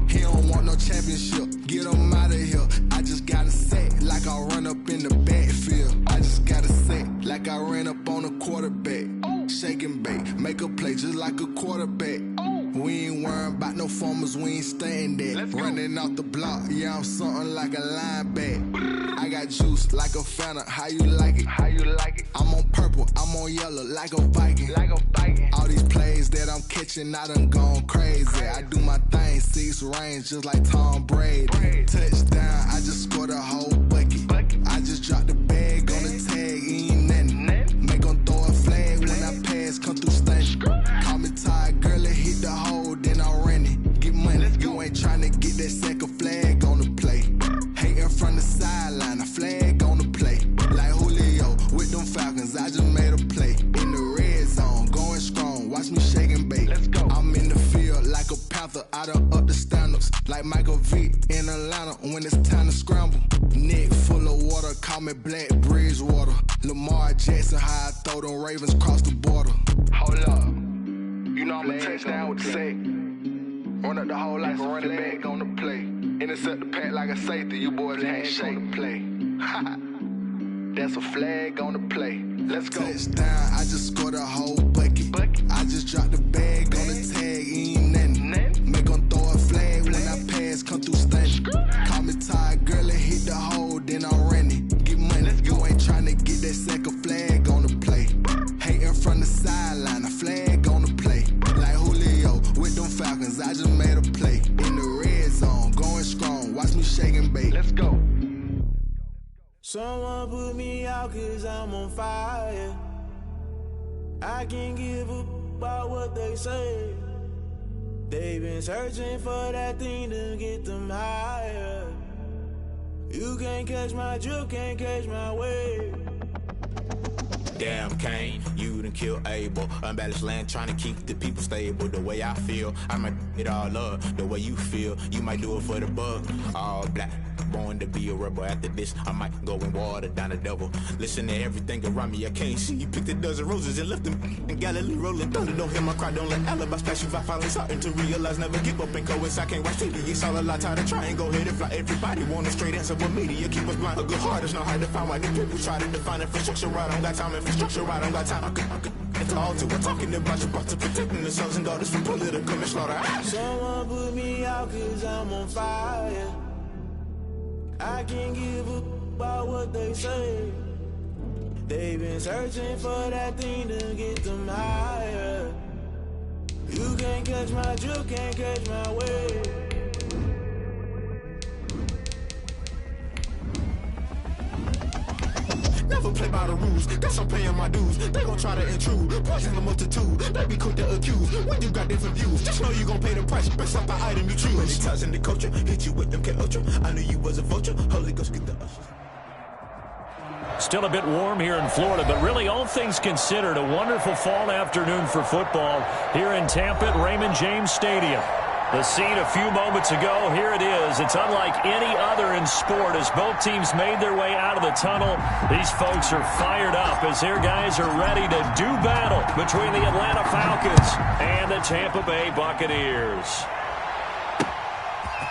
He don't want no championship, get him out of here. I just got a set, like I run up in the backfield. I just got a set, like I ran up on a quarterback. Shake and bake, make a play just like a quarterback. We ain't worrying about no formers, we ain't staying there. Running off the block, yeah, I'm something like a linebacker. I got juice like a Fanta, how you like it? I'm on purple, I'm on yellow, like a Viking. All these plays that I'm catching, I done gone crazy. I do my thing, 6 range, just like Tom Brady. Touchdown, I just scored a whole bucket. I just dropped the bag on the tag, ain't nothing. Make 'em throw a flag when I pass, come through stunning. Call me tired, girl, and hit the hole, then I'm running. Get money, you ain't tryna get that second flag on the play. Hating from the sideline, a flag on the play. Like Julio with them Falcons, I just made a play. In the red zone, going strong, watch me shake and bake. Let's go. I'm in the field like a Panther, I done up the standards. Like Michael Vick in Atlanta when it's time to scramble. Neck full of water, call me Black Bridgewater. Lamar Jackson, how I throw them Ravens across the border. Hold up. You know I'm a touchdown with the sack. Run up the whole like a running back on the play. Intercept the pack like a safety. You boys ain't shake the play. That's a flag on the play. Let's go. Touchdown, I just scored a whole bucket. I just dropped the bag on the tag, ain't nothing. Make 'em throw a flag when I pass, come through stunning. Call me tired, girl, and hit the hole, then I'm running. Get money, you ain't tryna get that second flag on the play. Hating from the sideline, a flag on the play. Like Julio with them Falcons, I just made a play. In the red zone, going strong, watch me shake and bake. Let's go. Someone put me out 'cause I'm on fire. I can't give up about what they say. They've been searching for that thing to get them higher. You can't catch my drift, can't catch my wave. Damn Kane, you done killed Abel. Unbalanced land, trying to keep the people stable. The way I feel, I might it all up. The way you feel, you might do it for the buck. All black, born to be a rebel. After this, I might go and water down the devil. Listen to everything around me, I can't see. You picked a dozen roses and left them in Galilee rolling thunder. Don't hear my cry, don't let alibis pass you. I finally starting to realize, never give up and coincide. Can't watch TV, it's all a lot. Tired of trying, go ahead and fly. Everybody want a straight answer, but media keep us blind. A good heart is not hard to find. Why the people try to define infrastructure right? I don't got time, infrastructure right? I don't got time. I could it's all to we're talking about you, about to protecting the sons and daughters from political slaughter. Someone put me out 'cause I'm on fire. I can't give a about what they say. They've been searching for that thing to get them higher. You can't catch my drift, can't catch my way. Never play by the rules, guess I'm paying my dues. They gon' try to intrude, poison the multitude. They be quick to accuse, when you got different views. Just know you gon' pay the price, based off the item you choose. Many ties in the culture, hit you with them K-Ultra. I knew you was a vulture, Holy Ghost get the ushers. Still a bit warm here in Florida, but really all things considered, a wonderful fall afternoon for football here in Tampa at Raymond James Stadium. The scene a few moments ago, here it is. It's unlike any other in sport as both teams made their way out of the tunnel. These folks are fired up as their guys are ready to do battle between the Atlanta Falcons and the Tampa Bay Buccaneers.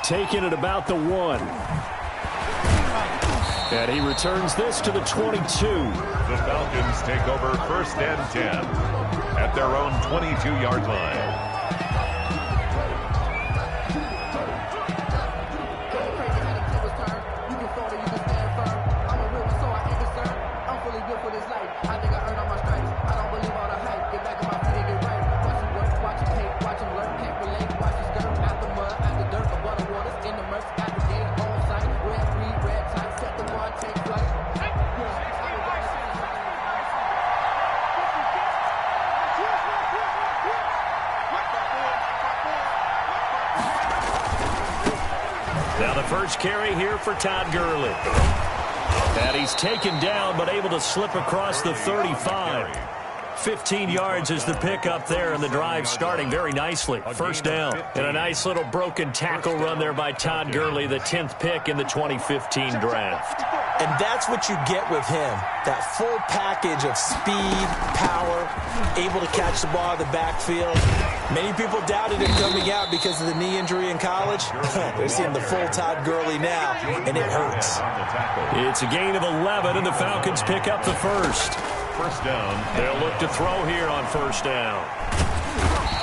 Taking it about the 1. And he returns this to the 22. The Falcons take over 1st and 10 at their own 22-yard line. Now the first carry here for Todd Gurley. And he's taken down but able to slip across the 35. 15 yards is the pickup there, and the drive starting very nicely. First down. And a nice little broken tackle run there by Todd Gurley, the 10th pick in the 2015 draft. And that's what you get with him. That full package of speed, power, able to catch the ball in the backfield. Many people doubted him coming out because of the knee injury in college. They're seeing the full Todd Gurley now, and it hurts. It's a gain of 11, and the Falcons pick up the first. First down. They'll look to throw here on first down.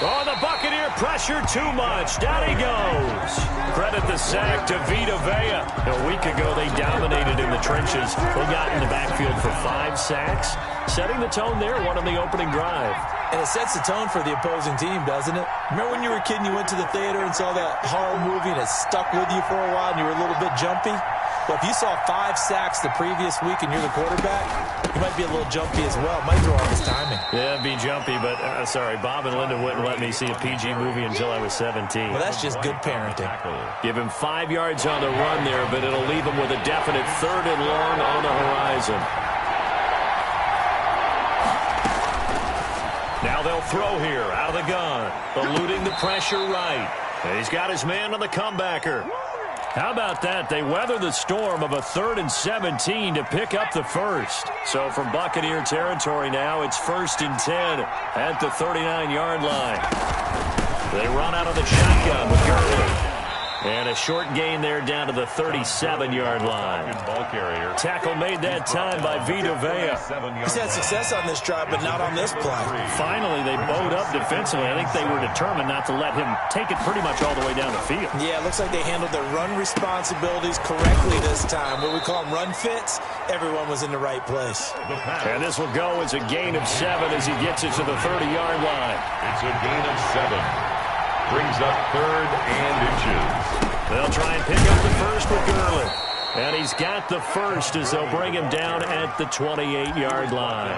Oh, the Buccaneer pressure too much. Down he goes. Credit the sack to Vita Vea. A week ago, they dominated in the trenches. They got in the backfield for 5 sacks, setting the tone there, one on the opening drive. And it sets the tone for the opposing team, doesn't it? Remember when you were a kid and you went to the theater and saw that horror movie and it stuck with you for a while and you were a little bit jumpy? Well, if you saw 5 sacks the previous week and you're the quarterback, you might be a little jumpy as well. Might throw off his timing. Yeah, it'd be jumpy, but sorry, Bob and Linda wouldn't let me see a PG movie until I was 17. Well, that's just good parenting. Give him 5 yards on the run there, but it'll leave him with a definite 3rd and long on the horizon. Now they'll throw here out of the gun, eluding the pressure right. And he's got his man on the comebacker. How about that? They weather the storm of a 3rd and 17 to pick up the first. So from Buccaneer territory now, it's 1st and 10 at the 39-yard line. They run out of the shotgun with Gurley. And a short gain there down to the 37-yard line. Ball carrier. Tackle made that time by Vita Vea. He's had success on this drive, but not on this play. Finally, they bowed up defensively. I think they were determined not to let him take it pretty much all the way down the field. Yeah, it looks like they handled their run responsibilities correctly this time. What we call them run fits, everyone was in the right place. And this will go as a gain of 7 as he gets it to the 30-yard line. It's a gain of 7. Brings up 3rd and inches. They'll try and pick up the first with Gurley. And he's got the first as they'll bring him down at the 28-yard line.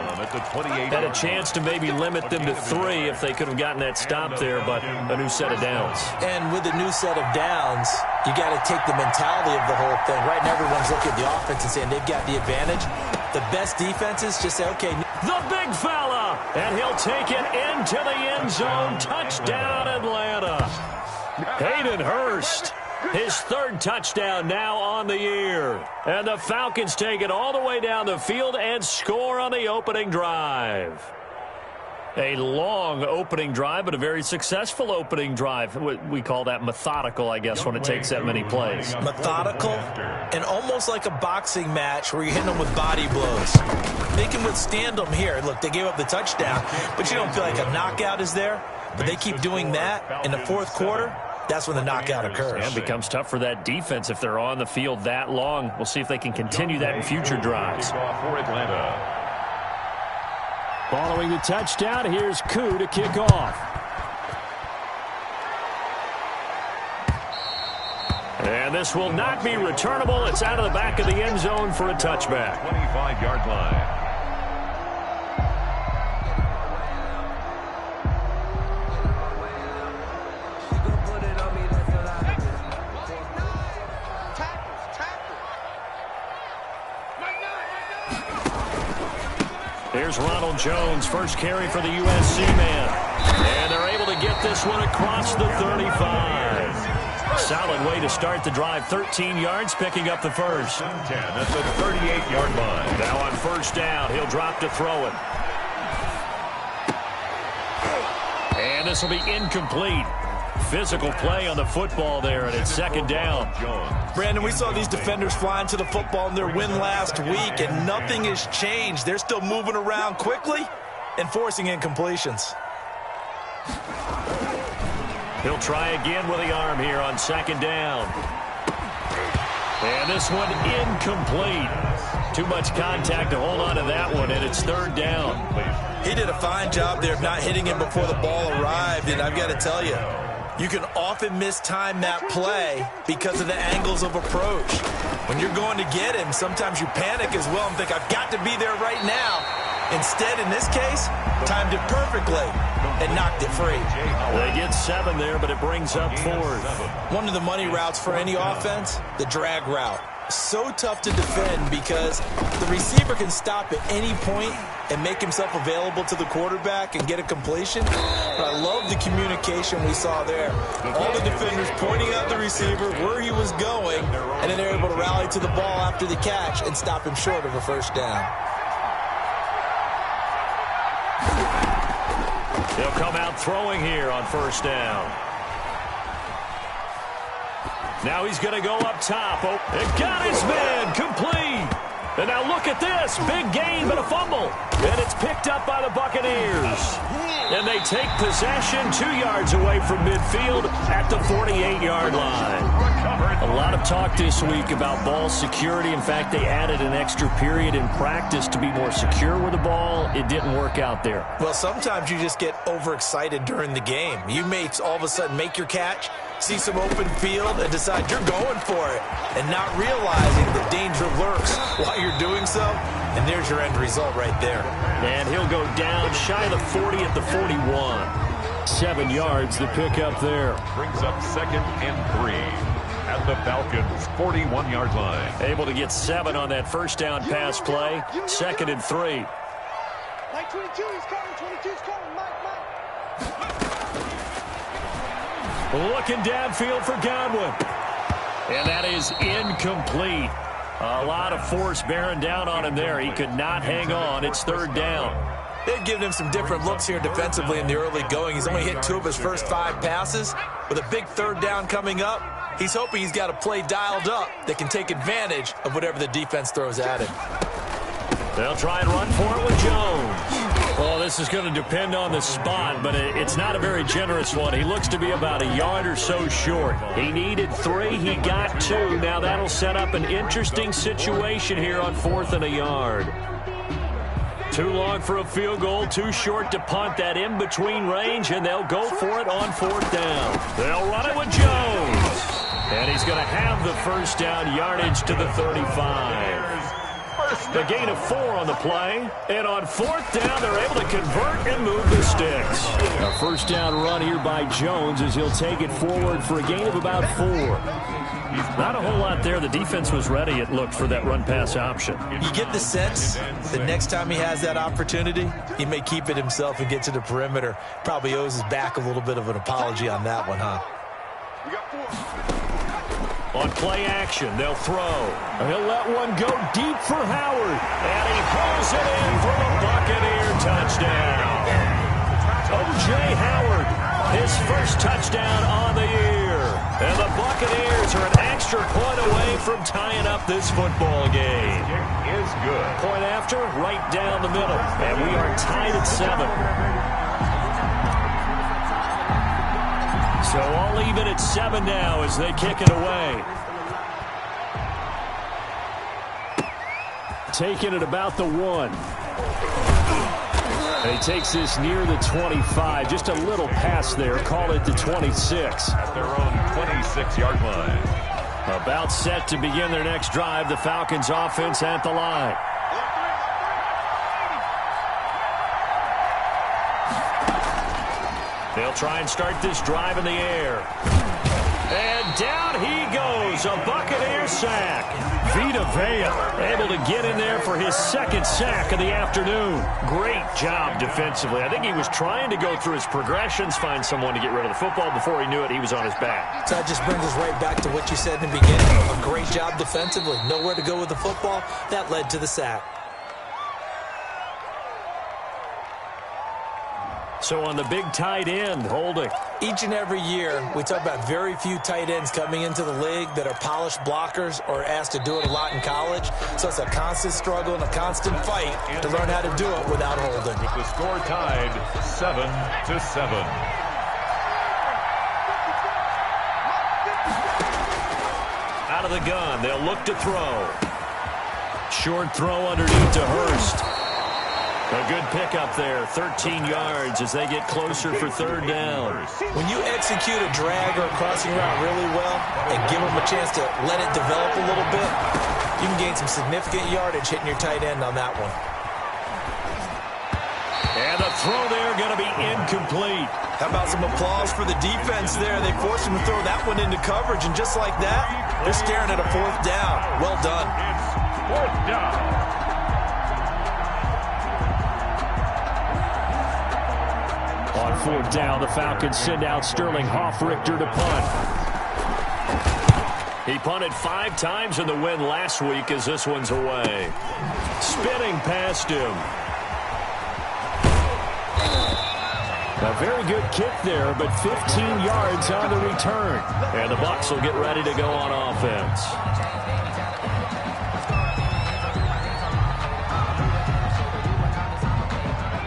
Had a chance to maybe limit them to 3 if they could have gotten that stop there, but a new set of downs. And with the new set of downs, you got to take the mentality of the whole thing. Right now, everyone's looking at the offense and saying they've got the advantage. The best defenses just say, okay. The big fella, and he'll take it into the end zone. Touchdown, Atlanta. Hayden Hurst, his third touchdown now on the year. And the Falcons take it all the way down the field and score on the opening drive. A long opening drive, but a very successful opening drive. We call that methodical, I guess, when it takes that many plays. Methodical and almost like a boxing match where you're hitting them with body blows. They can withstand them here. Look, they gave up the touchdown, but you don't feel like a knockout is there. But they keep doing that in the fourth quarter. That's when the knockout occurs. And it becomes tough for that defense if they're on the field that long. We'll see if they can continue that in future drives. For Atlanta. Following the touchdown, here's Koo to kick off. And this will not be returnable. It's out of the back of the end zone for a touchback. 25-yard line. Here's Ronald Jones, first carry for the USC man. And they're able to get this one across the 35. Solid way to start the drive. 13 yards, picking up the first. 10 at the 38-yard line. Now on first down, he'll drop to throw it. And this will be incomplete. Physical play on the football there, and it's second down. Brandon, we saw these defenders flying to the football in their win last week, and nothing has changed. They're still moving around quickly and forcing incompletions. He'll try again with the arm here on second down. And this one incomplete. Too much contact to hold on to that one, and it's third down. He did a fine job there of not hitting him before the ball arrived, and I've got to tell you, you can often mistime that play because of the angles of approach. When you're going to get him, sometimes you panic as well and think, I've got to be there right now. Instead, in this case, timed it perfectly and knocked it free. They get 7 there, but it brings up fourth. One of the money routes for any offense, the drag route. So tough to defend because the receiver can stop at any point and make himself available to the quarterback and get a completion. But I love the communication we saw there. All the defenders pointing out the receiver, where he was going, and then they're able to rally to the ball after the catch and stop him short of a first down. They'll come out throwing here on first down. Now he's going to go up top. Oh, and got his man complete. And now look at this. Big gain, but a fumble. And it's picked up by the Buccaneers. And they take possession 2 yards away from midfield at the 48-yard line. A lot of talk this week about ball security. In fact, they added an extra period in practice to be more secure with the ball. It didn't work out there. Well, sometimes you just get overexcited during the game. You may all of a sudden make your catch, see some open field, and decide you're going for it, and not realizing the danger lurks while you're doing so, and there's your end result right there. And he'll go down shy of the 40 at the 41. 7 yards to pick up there. Brings up 2nd and 3 at the Falcons' 41-yard line. Able to get 7 on that first down pass play. 2nd and 3. Mike 22, he's coming. 22's coming. Mike. Looking downfield for Godwin. And that is incomplete. A lot of force bearing down on him there. He could not hang on. It's third down. They've given him some different looks here defensively in the early going. He's only hit 2 of his first 5 passes. With a big third down coming up, he's hoping he's got a play dialed up that can take advantage of whatever the defense throws at him. They'll try and run for it with Jones. Well, this is going to depend on the spot, but it's not a very generous one. He looks to be about a yard or so short. He needed 3. He got 2. Now that'll set up an interesting situation here on 4th and a yard. Too long for a field goal, too short to punt. That in-between range, and they'll go for it on 4th down. They'll run it with Jones. And he's going to have the first down, yardage to the 35. A gain of 4 on the play. And on 4th down, they're able to convert and move the sticks. A first down run here by Jones as he'll take it forward for a gain of about 4. Not a whole lot there. The defense was ready, it looked, for that run-pass option. You get the sense the next time he has that opportunity, he may keep it himself and get to the perimeter. Probably owes his back a little bit of an apology on that one, huh? On play action, they'll throw. He'll let one go deep for Howard. And he pulls it in for the Buccaneer touchdown. O.J. Howard, his first touchdown on the year. And the Buccaneers are an extra point away from tying up this football game. Is good. Point after, right down the middle. And we are tied at 7. So all even at 7 now as they kick it away. Taking it about the 1. And he takes this near the 25. Just a little pass there. Call it the 26. At their own 26-yard line. About set to begin their next drive. The Falcons offense at the line. They'll try and start this drive in the air. And down he goes. A Buccaneer sack. Vita Vea able to get in there for his second sack of the afternoon. Great job defensively. I think he was trying to go through his progressions, find someone to get rid of the football. Before he knew it, he was on his back. So that just brings us right back to what you said in the beginning. A great job defensively. Nowhere to go with the football. That led to the sack. So on the big tight end, holding. Each and every year, we talk about very few tight ends coming into the league that are polished blockers or asked to do it a lot in college. So it's a constant struggle and a constant fight to learn how to do it without holding. With the score tied 7-7. Out of the gun, they'll look to throw. Short throw underneath to Hurst. A good pickup there, 13 yards as they get closer for third down. When you execute a drag or a crossing route really well and give them a chance to let it develop a little bit, you can gain some significant yardage hitting your tight end on that one. And the throw there going to be incomplete. How about some applause for the defense there? They forced him to throw that one into coverage, and just like that, they're staring at a fourth down. Well done. It's fourth down. On fourth down, the Falcons send out Sterling Hoffrichter to punt. He punted 5 times in the win last week as this one's away. Spinning past him. A very good kick there, but 15 yards on the return. And the Bucs will get ready to go on offense.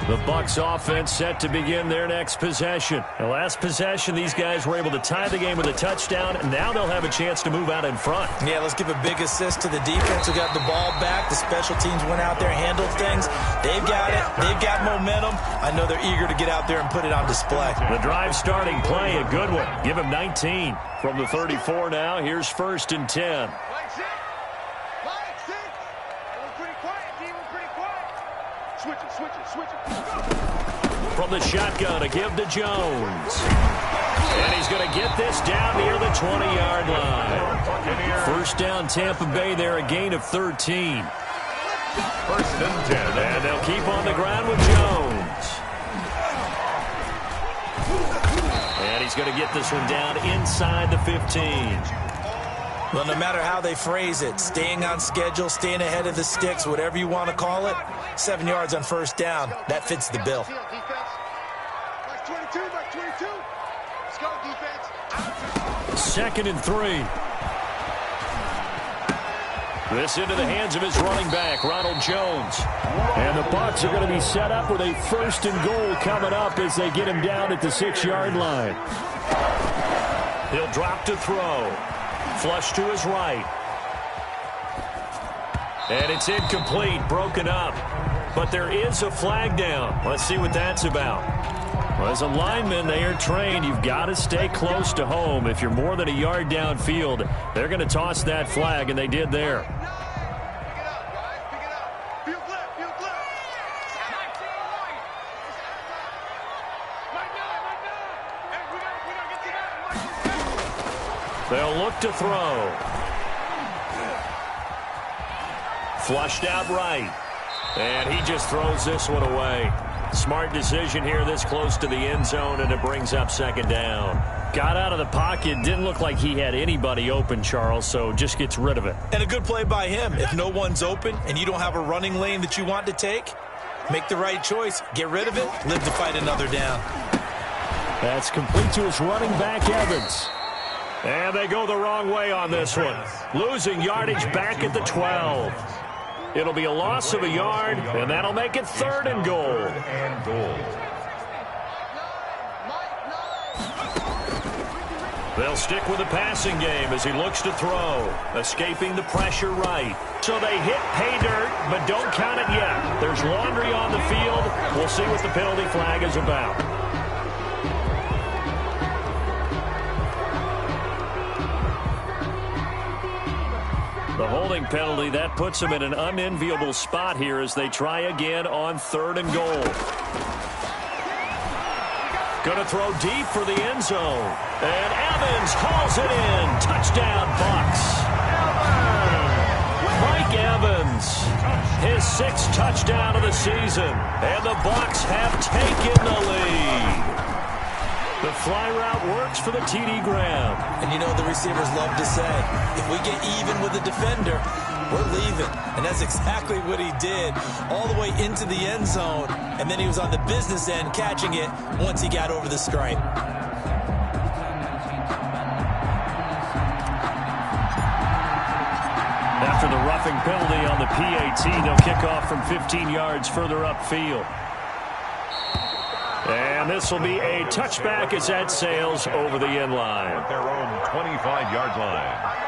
The Bucs offense set to begin their next possession. The last possession, these guys were able to tie the game with a touchdown, and now they'll have a chance to move out in front. Yeah, let's give a big assist to the defense who got the ball back. The special teams went out there and handled things. They've got it. They've got momentum. I know they're eager to get out there and put it on display. The drive starting play, a good one. Give him 19. From the 34 now, here's 1st and 10. From the shotgun, a give to Jones. And he's going to get this down near the 20-yard line. First down, Tampa Bay there, a gain of 13. 1st and 10. And they'll keep on the ground with Jones. And he's going to get this one down inside the 15. Well, no matter how they phrase it, staying on schedule, staying ahead of the sticks, whatever you want to call it, 7 yards on first down, that fits the bill. Let's go, defense. 2nd and 3. This into the hands of his running back, Ronald Jones. And the Bucs are going to be set up with a 1st and goal coming up as they get him down at the 6-yard line. He'll drop to throw. Flush to his right. And it's incomplete, broken up. But there is a flag down. Let's see what that's about. Well, as a lineman, they are trained. You've got to stay close to home. If you're more than a yard downfield, they're going to toss that flag, and they did there. They'll look to throw. Flushed out right. And he just throws this one away. Smart decision here this close to the end zone, and it brings up second down. Got out of the pocket. Didn't look like he had anybody open, Charles, so just gets rid of it. And a good play by him. If no one's open and you don't have a running lane that you want to take, make the right choice. Get rid of it. Live to fight another down. That's complete to his running back, Evans. And they go the wrong way on this one. Losing yardage back at the 12. It'll be a loss of a yard, and that'll make it 3rd and goal. They'll stick with the passing game as he looks to throw. Escaping the pressure right. So they hit pay dirt, but don't count it yet. There's laundry on the field. We'll see what the penalty flag is about. The holding penalty, that puts them in an unenviable spot here as they try again on 3rd and goal. Going to throw deep for the end zone. And Evans hauls it in. Touchdown, Bucs. Mike Evans, his 6th touchdown of the season. And the Bucs have taken the lead. The fly route works for the TD Graham. And you know the receivers love to say, if we get even with the defender, we're leaving. And that's exactly what he did all the way into the end zone. And then he was on the business end catching it once he got over the stripe. After the roughing penalty on the PAT, they'll kick off from 15 yards further upfield. And this will be a touchback as that sails over the end line. At their own 25-yard line.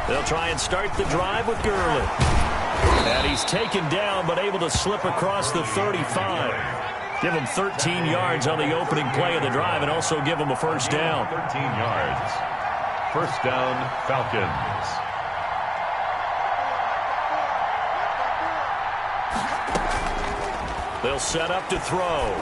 They'll try and start the drive with Gurley. And he's taken down but able to slip across the 35. Give him 13 yards on the opening play of the drive and also give him a first down. 13 yards. First down, Falcons. They'll set up to throw.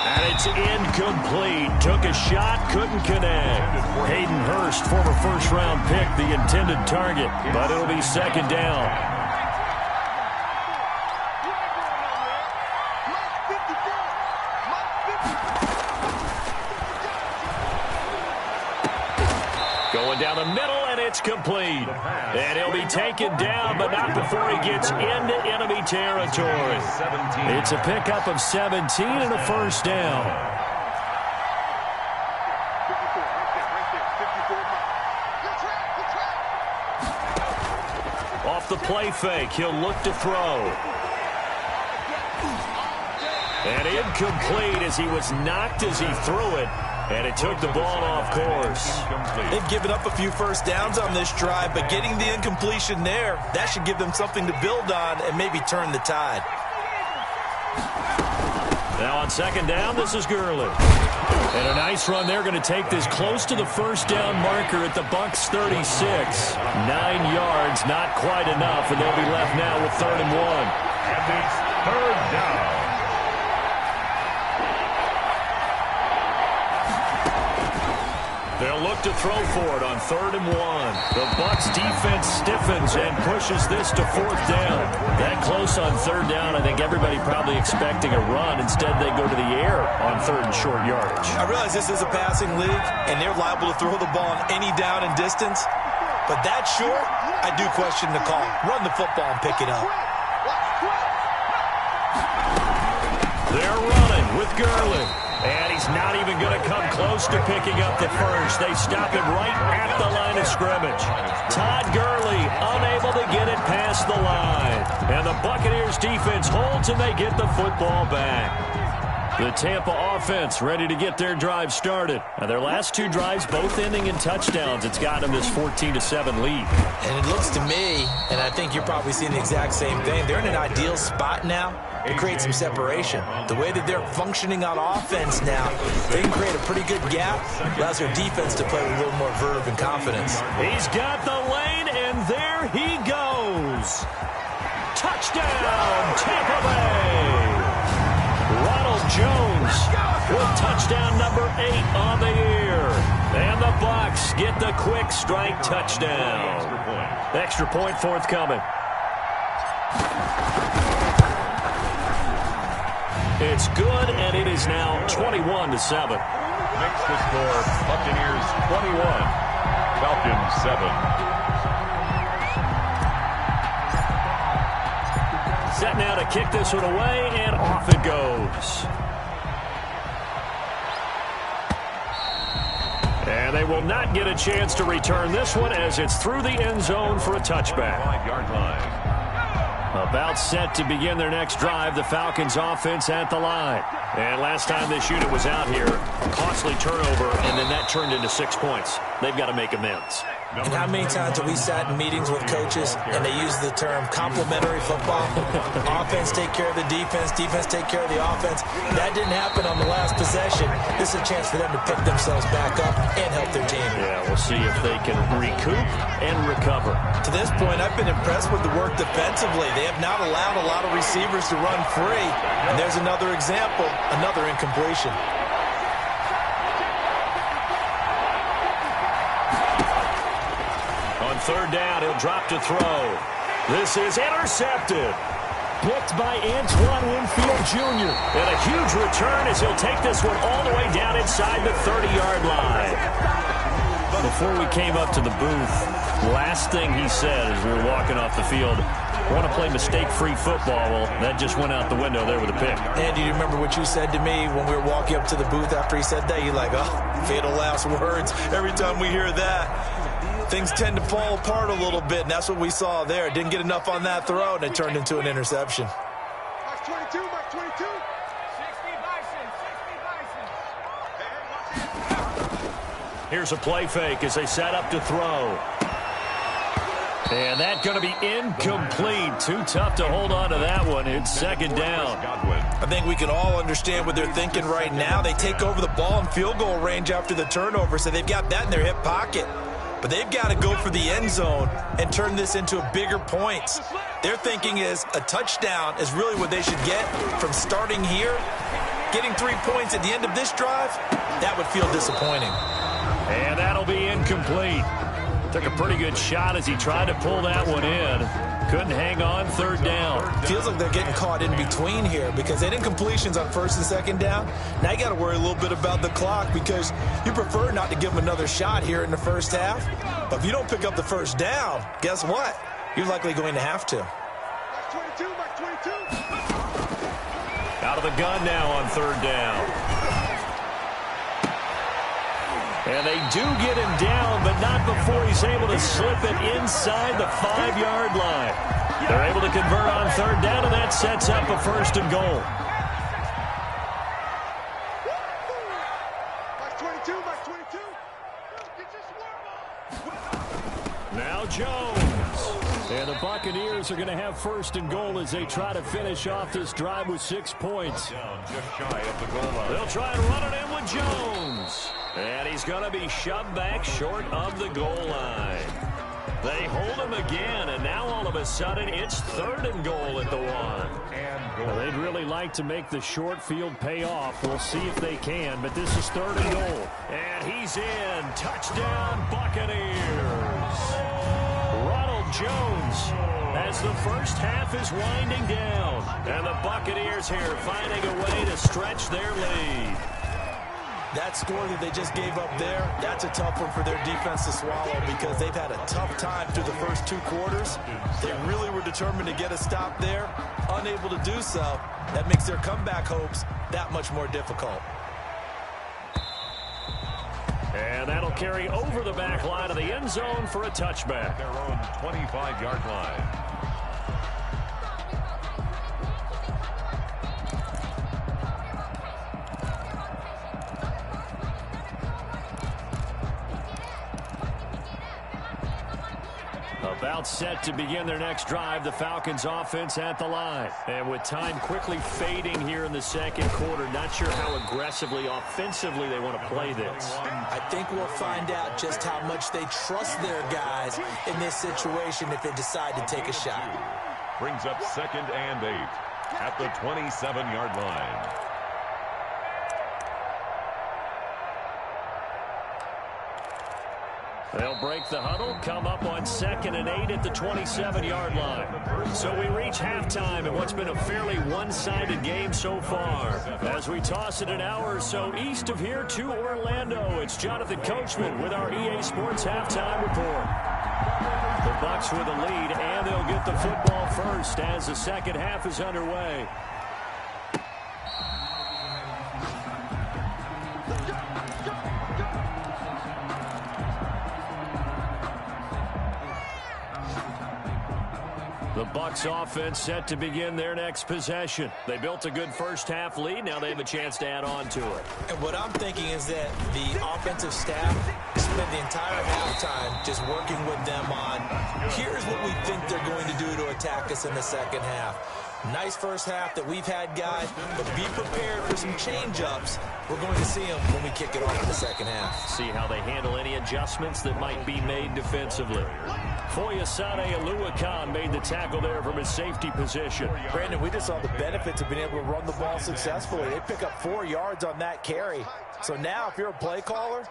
And it's incomplete. Took a shot, couldn't connect. Hayden Hurst, former first-round pick, the intended target. But it'll be second down. Going down the middle, and it's complete. And he'll be taken down, but not before he gets into enemy territory. It's a pickup of 17 and a first down. Off the play fake, he'll look to throw. And incomplete as he was knocked as he threw it. And it took the ball off course. They've given up a few first downs on this drive, but getting the incompletion there, that should give them something to build on and maybe turn the tide. Now on second down, this is Gurley. And a nice run. They're going to take this close to the first down marker at the Bucs 36. 9 yards, not quite enough, and they'll be left now with 3rd and 1. And it's 3rd down. They'll look to throw for it on 3rd and 1. The Bucs defense stiffens and pushes this to 4th down. That close on 3rd down, I think everybody probably expecting a run. Instead, they go to the air on 3rd and short yardage. I realize this is a passing league, and they're liable to throw the ball on any down and distance. But that short, I do question the call. Run the football and pick it up. They're running with Gurley. And he's not even going to come close to picking up the first. They stop him right at the line of scrimmage. Todd Gurley unable to get it past the line. And the Buccaneers defense holds and they get the football back. The Tampa offense ready to get their drive started. Now, their last 2 drives both ending in touchdowns. It's gotten them this 14-7 lead. And it looks to me, and I think you're probably seeing the exact same thing, they're in an ideal spot now to create some separation. The way that they're functioning on offense now, they can create a pretty good gap. Allows their defense to play with a little more verve and confidence. He's got the lane, and there he goes. Touchdown, Tampa Bay. Ronald Jones with touchdown number 8 on the year. And the Bucs get the quick strike touchdown. Extra point forthcoming. It's good, and it is now 21-7. Makes the score Buccaneers 21, Falcons 7. Set now to kick this one away, and off it goes. And they will not get a chance to return this one as it's through the end zone for a touchback. 5-yard line. About set to begin their next drive, the Falcons offense at the line. And last time this unit was out here, a costly turnover, and then that turned into 6 points. They've got to make amends. And how many times have we sat in meetings with coaches and they use the term complementary football? Offense take care of the defense, defense take care of the offense. That didn't happen on the last possession. This is a chance for them to pick themselves back up and help their team. Yeah, we'll see if they can recoup and recover. To this point, I've been impressed with the work defensively. They have not allowed a lot of receivers to run free. And there's another example, another incompletion. Third down, he'll drop to throw. This is intercepted. Picked by Antoine Winfield Jr. And a huge return as he'll take this one all the way down inside the 30-yard line. Before we came up to the booth, last thing he said as we were walking off the field, I want to play mistake-free football. Well, that just went out the window there with a pick. Andy, do you remember what you said to me when we were walking up to the booth after he said that? You're like, oh, fatal last words. Every time we hear that, things tend to fall apart a little bit, and that's what we saw there. Didn't get enough on that throw, and it turned into an interception. Mark 22, Mark 22. 60 Bison. Here's a play fake as they set up to throw. And that's going to be incomplete. Too tough to hold on to that one. It's second down. I think we can all understand what they're thinking right now. They take over the ball in field goal range after the turnover, so they've got that in their hip pocket. But they've got to go for the end zone and turn this into a bigger points. Their thinking is a touchdown is really what they should get from starting here. Getting 3 points at the end of this drive, that would feel disappointing. And that'll be incomplete. Took a pretty good shot as he tried to pull that one in. Couldn't hang on third down. Feels like they're getting caught in between here because they had incompletions on first and second down. Now you got to worry a little bit about the clock because you prefer not to give them another shot here in the first half. But if you don't pick up the first down, guess what? You're likely going to have to. Mark 22, Mark 22. Out of the gun now on third down. And they do get him down, but not before he's able to slip it inside the 5-yard line. They're able to convert on third down, and that sets up a first and goal. Mark 22, Mark 22. Now Jones. And the Buccaneers are going to have first and goal as they try to finish off this drive with 6 points. Just shy of the goal line. They'll try and run it in with Jones. And he's going to be shoved back short of the goal line. They hold him again, and now all of a sudden it's third and goal at the 1. Well, they'd really like to make the short field pay off. We'll see if they can, but this is third and goal. And he's in. Touchdown, Buccaneers. Ronald Jones as the first half is winding down. And the Buccaneers here finding a way to stretch their lead. That score that they just gave up there, that's a tough one for their defense to swallow because they've had a tough time through the first 2 quarters. They really were determined to get a stop there, unable to do so. That makes their comeback hopes that much more difficult. And that'll carry over the back line of the end zone for a touchback. Their own 25-yard line. About set to begin their next drive, the Falcons offense at the line. And with time quickly fading here in the second quarter, not sure how aggressively, offensively they want to play this. I think we'll find out just how much they trust their guys in this situation if they decide to take a shot. Brings up 2nd and 8 at the 27-yard line. They'll break the huddle, come up on 2nd and 8 at the 27-yard line. So we reach halftime in what's been a fairly one-sided game so far. As we toss it an hour or so east of here to Orlando, it's Jonathan Coachman with our EA Sports Halftime Report. The Bucs with a lead, and they'll get the football first as the second half is underway. The Bucs offense set to begin their next possession. They built a good first-half lead. Now they have a chance to add on to it. And what I'm thinking is that the offensive staff spent the entire halftime just working with them on, here's what we think they're going to do to attack us in the second half. Nice first half that we've had, guys, but be prepared for some change-ups. We're going to see them when we kick it off in the second half. See how they handle any adjustments that might be made defensively. Foyesade Aluakan made the tackle there from his safety position. Brandon, we just saw the benefits of being able to run the ball successfully. They pick up 4 yards on that carry. So now if you're a play caller,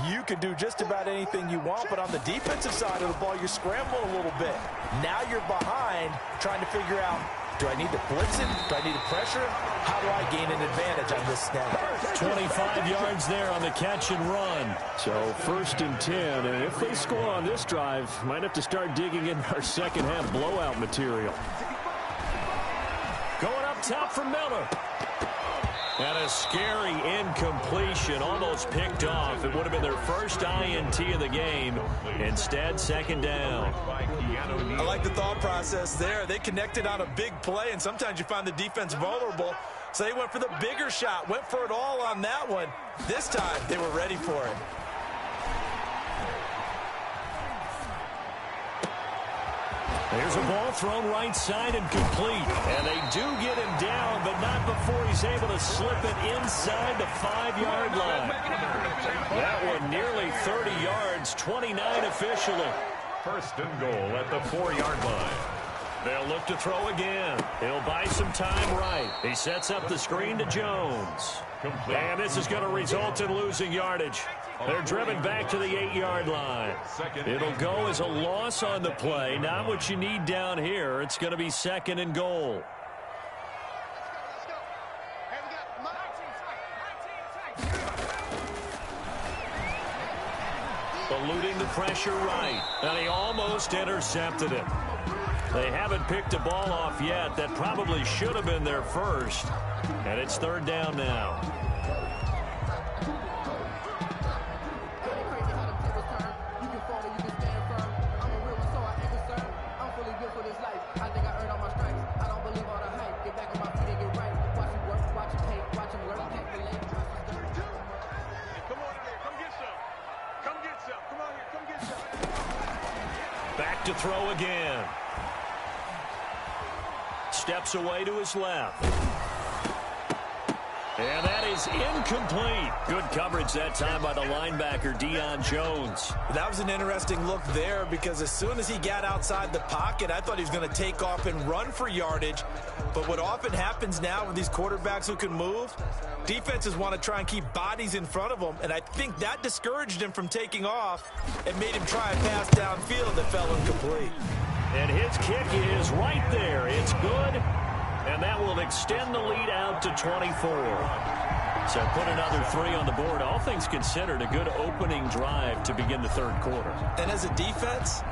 you can do just about anything you want, but on the defensive side of the ball, you're scrambling a little bit. Now you're behind trying to figure out, do I need to blitz it? Do I need to pressure? How do I gain an advantage on this snap? 25 yards there on the catch and run. So 1st and 10, and if they score on this drive, might have to start digging in our second half blowout material. Going up top for Miller. And a scary incompletion, almost picked off. It would have been their first INT of the game. Instead, 2nd down. I like the thought process there. They connected on a big play, and sometimes you find the defense vulnerable. So they went for the bigger shot, went for it all on that one. This time, they were ready for it. There's a ball thrown right side and complete. And they do get him down, but not before he's able to slip it inside the 5-yard line. That one nearly 30 yards, 29 officially. 1st and goal at the 4-yard line. They'll look to throw again. He'll buy some time right. He sets up the screen to Jones. And this is going to result in losing yardage. They're driven back to the 8-yard line. It'll go as a loss on the play. Not what you need down here. It's going to be 2nd and goal. Eluding the pressure right. And he almost intercepted it. They haven't picked a ball off yet. That probably should have been their first. And it's 3rd down now. Back to throw again. Steps away to his left. And that is incomplete. Good coverage that time by the linebacker, Deion Jones. That was an interesting look there because as soon as he got outside the pocket, I thought he was going to take off and run for yardage. But what often happens now with these quarterbacks who can move, defenses want to try and keep bodies in front of them, and I think that discouraged him from taking off and made him try a pass downfield that fell incomplete. And his kick is right there. It's good. And that will extend the lead out to 24. So put another 3 on the board. All things considered, a good opening drive to begin the 3rd quarter. And as a defense,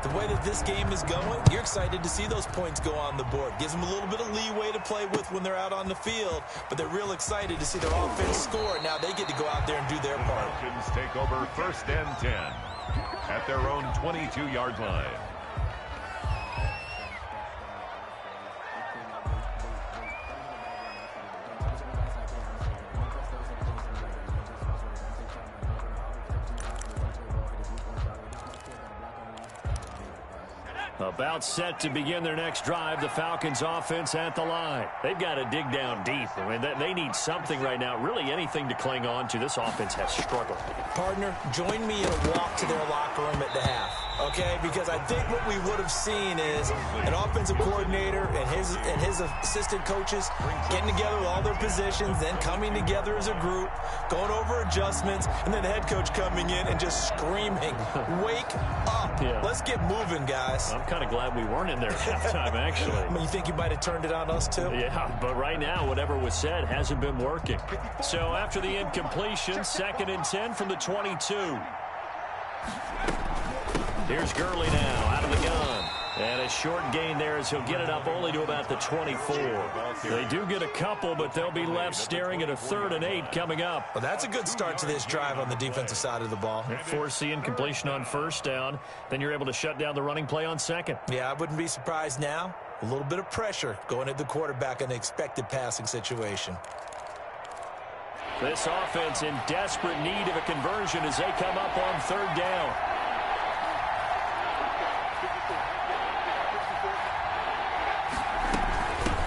the way that this game is going, you're excited to see those points go on the board. Gives them a little bit of leeway to play with when they're out on the field, but they're real excited to see their offense score. Now they get to go out there and do their part. Falcons take over 1st and 10 at their own 22-yard line. About set to begin their next drive, the Falcons offense at the line. They've got to dig down deep. I mean, they need something right now, really anything to cling on to. This offense has struggled. Partner, join me in a walk to their locker room at the half, okay? Because I think what we would have seen is an offensive coordinator and his assistant coaches getting together with all their positions, then coming together as a group, going over adjustments, and then the head coach coming in and just screaming, wake up. Yeah. Let's get moving, guys. I'm kind of glad we weren't in there at halftime, actually. I mean, you think you might have turned it on us, too? Yeah, but right now, whatever was said hasn't been working. So after the incompletion, 2nd and 10 from the 22. Here's Gurley now, out of the gun. And a short gain there as he'll get it up only to about the 24. They do get a couple, but they'll be left staring at a 3rd and 8 coming up. Well, that's a good start to this drive on the defensive side of the ball. Force the incompletion on 1st down. Then you're able to shut down the running play on 2nd. Yeah, I wouldn't be surprised now. A little bit of pressure going at the quarterback in an expected passing situation. This offense in desperate need of a conversion as they come up on 3rd down.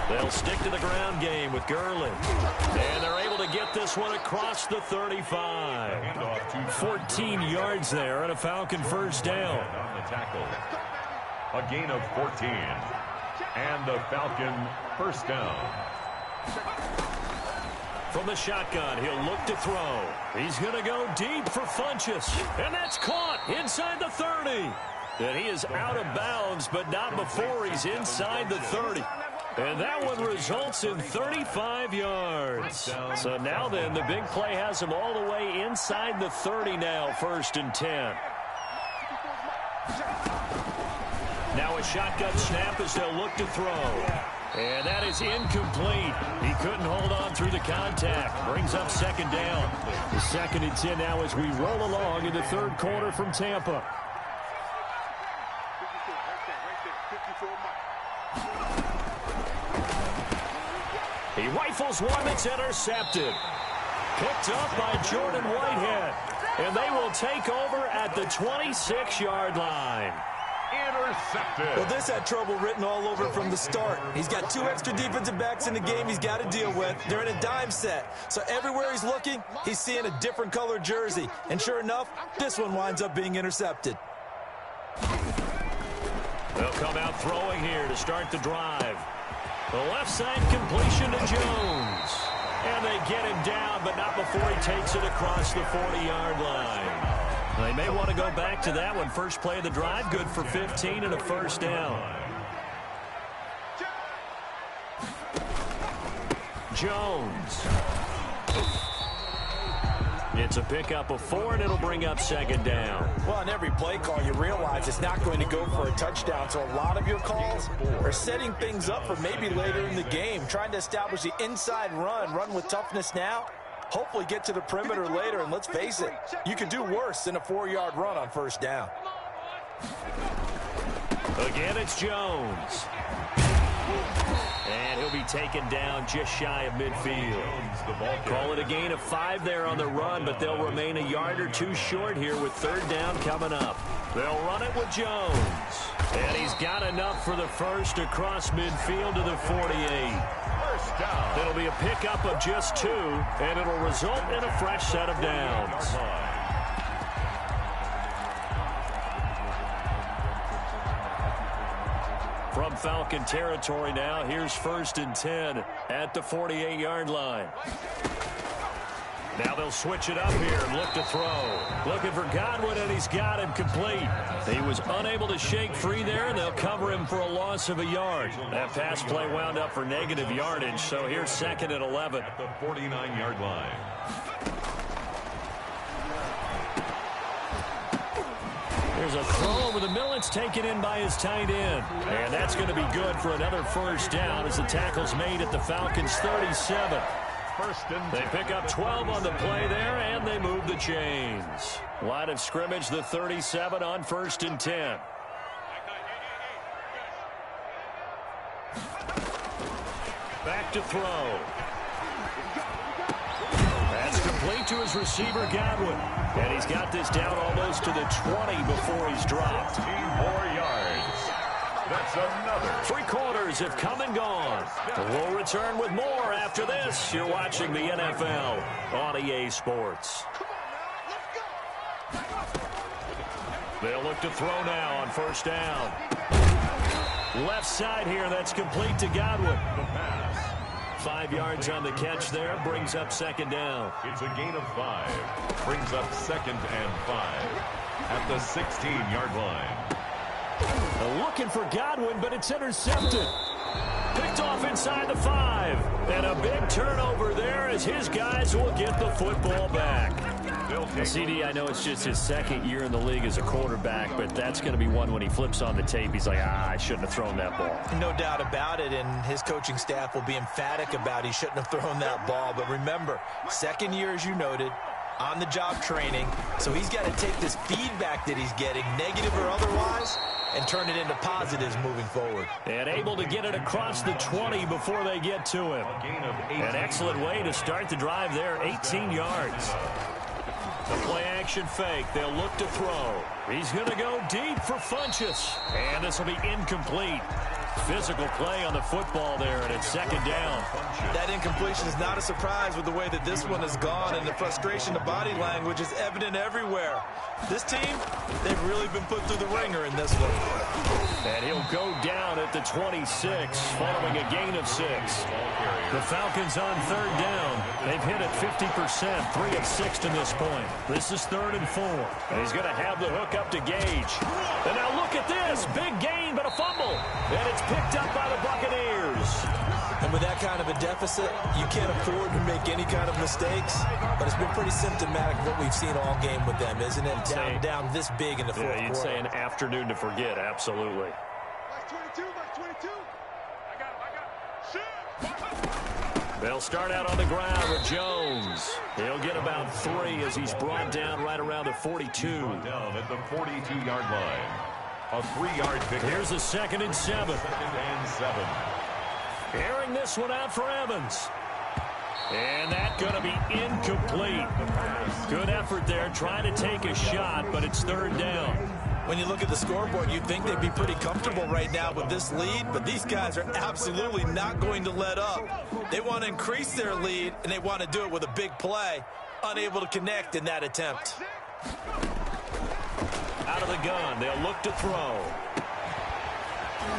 They'll stick to the ground game with Gurley. And they're able to get this one across the 35. 14 yards there and a Falcon 1st down. On the tackle. A gain of 14. And the Falcon 1st down. From the shotgun, he'll look to throw. He's going to go deep for Funchess. And that's caught inside the 30. And he is out of bounds, but not before he's inside the 30. And that one results in 35 yards. So now then, the big play has him all the way inside the 30 now, 1st and 10. Now a shotgun snap as they'll look to throw. And that is incomplete. He couldn't hold on through the contact. Brings up 2nd down. The 2nd and 10 now as we roll along in the 3rd quarter from Tampa. He rifles one that's intercepted. Picked up by Jordan Whitehead. And they will take over at the 26-yard line. Intercepted. Well, this had trouble written all over from the start. He's got 2 extra defensive backs in the game he's got to deal with. They're in a dime set. So everywhere he's looking, he's seeing a different color jersey. And sure enough, this one winds up being intercepted. They'll come out throwing here to start the drive. The left side completion to Jones. And they get him down, but not before he takes it across the 40-yard line. They may want to go back to that one. First play of the drive, good for 15 and a 1st down. Jones. It's a pickup of 4, and it'll bring up 2nd down. Well, on every play call, you realize it's not going to go for a touchdown. So a lot of your calls are setting things up for maybe later in the game, trying to establish the inside run with toughness now. Hopefully get to the perimeter later, and let's face it, you could do worse than a 4-yard run on 1st down. Again, it's Jones. And he'll be taken down just shy of midfield. Call it a gain of 5 there on the run, but they'll remain a yard or 2 short here with 3rd down coming up. They'll run it with Jones. And he's got enough for the 1st across midfield to the 48. It'll be a pickup of just 2, and it'll result in a fresh set of downs. From Falcon territory now, here's 1st and 10 at the 48-yard line. Now they'll switch it up here and look to throw. Looking for Godwin, and he's got him complete. He was unable to shake free there, and they'll cover him for a loss of a yard. That pass play wound up for negative yardage, so here's 2nd and 11. At the 49-yard line. There's a throw over the middle. It's taken in by his tight end. And that's going to be good for another 1st down as the tackle's made at the Falcons' 37. They pick up 12 on the play there, and they move the chains. Line of scrimmage, the 37 on 1st and 10. Back to throw. That's complete to his receiver, Godwin. And he's got this down almost to the 20 before he's dropped. 15 more yards. That's another. 3 quarters have come and gone. We'll return with more after this. You're watching the NFL on EA Sports. They'll look to throw now on first down. Left side here, that's complete to Godwin. The pass. 5 yards on the catch there, brings up second down. It's a gain of 5. Brings up 2nd and 5 at the 16-yard line. Looking for Godwin, but it's intercepted. Picked off inside the 5. And a big turnover there as his guys will get the football back. CD, I know it's just his 2nd year in the league as a quarterback, but that's going to be one when he flips on the tape. He's like, I shouldn't have thrown that ball. No doubt about it, and his coaching staff will be emphatic about he shouldn't have thrown that ball. But remember, 2nd year, as you noted, on-the-job training, so he's got to take this feedback that he's getting, negative or otherwise, and turn it into positives moving forward. And able to get it across the 20 before they get to him. An excellent way to start the drive there, 18 yards. The play-action fake. They'll look to throw. He's going to go deep for Funchess. And this will be incomplete. Physical play on the football there, and it's second down. That incompletion is not a surprise with the way that this one has gone, and the frustration of body language is evident everywhere. This team, they've really been put through the ringer in this one. And he'll go down at the 26, following a gain of 6. The Falcons on third down. They've hit it 50%, 3 of 6 to this point. This is 3rd and 4. And he's going to have the hook up to Gage. And now look at this. Big gain, but a fumble. And it's picked up by the Buccaneers. And with that kind of a deficit, you can't afford to make any kind of mistakes. But it's been pretty symptomatic of what we've seen all game with them, isn't it? Down this big in the fourth quarter. You'd say an afternoon to forget, absolutely. They'll start out on the ground with Jones. He'll get about 3 as he's brought down right around the 42. Down at the 42-yard line. A 3-yard pick. Here's a 2nd and 7. 2nd and 7. Airing this one out for Evans. And that's going to be incomplete. Good effort there, trying to take a shot, but it's 3rd down. When you look at the scoreboard, you'd think they'd be pretty comfortable right now with this lead, but these guys are absolutely not going to let up. They want to increase their lead, and they want to do it with a big play. Unable to connect in that attempt. Out of the gun, they'll look to throw.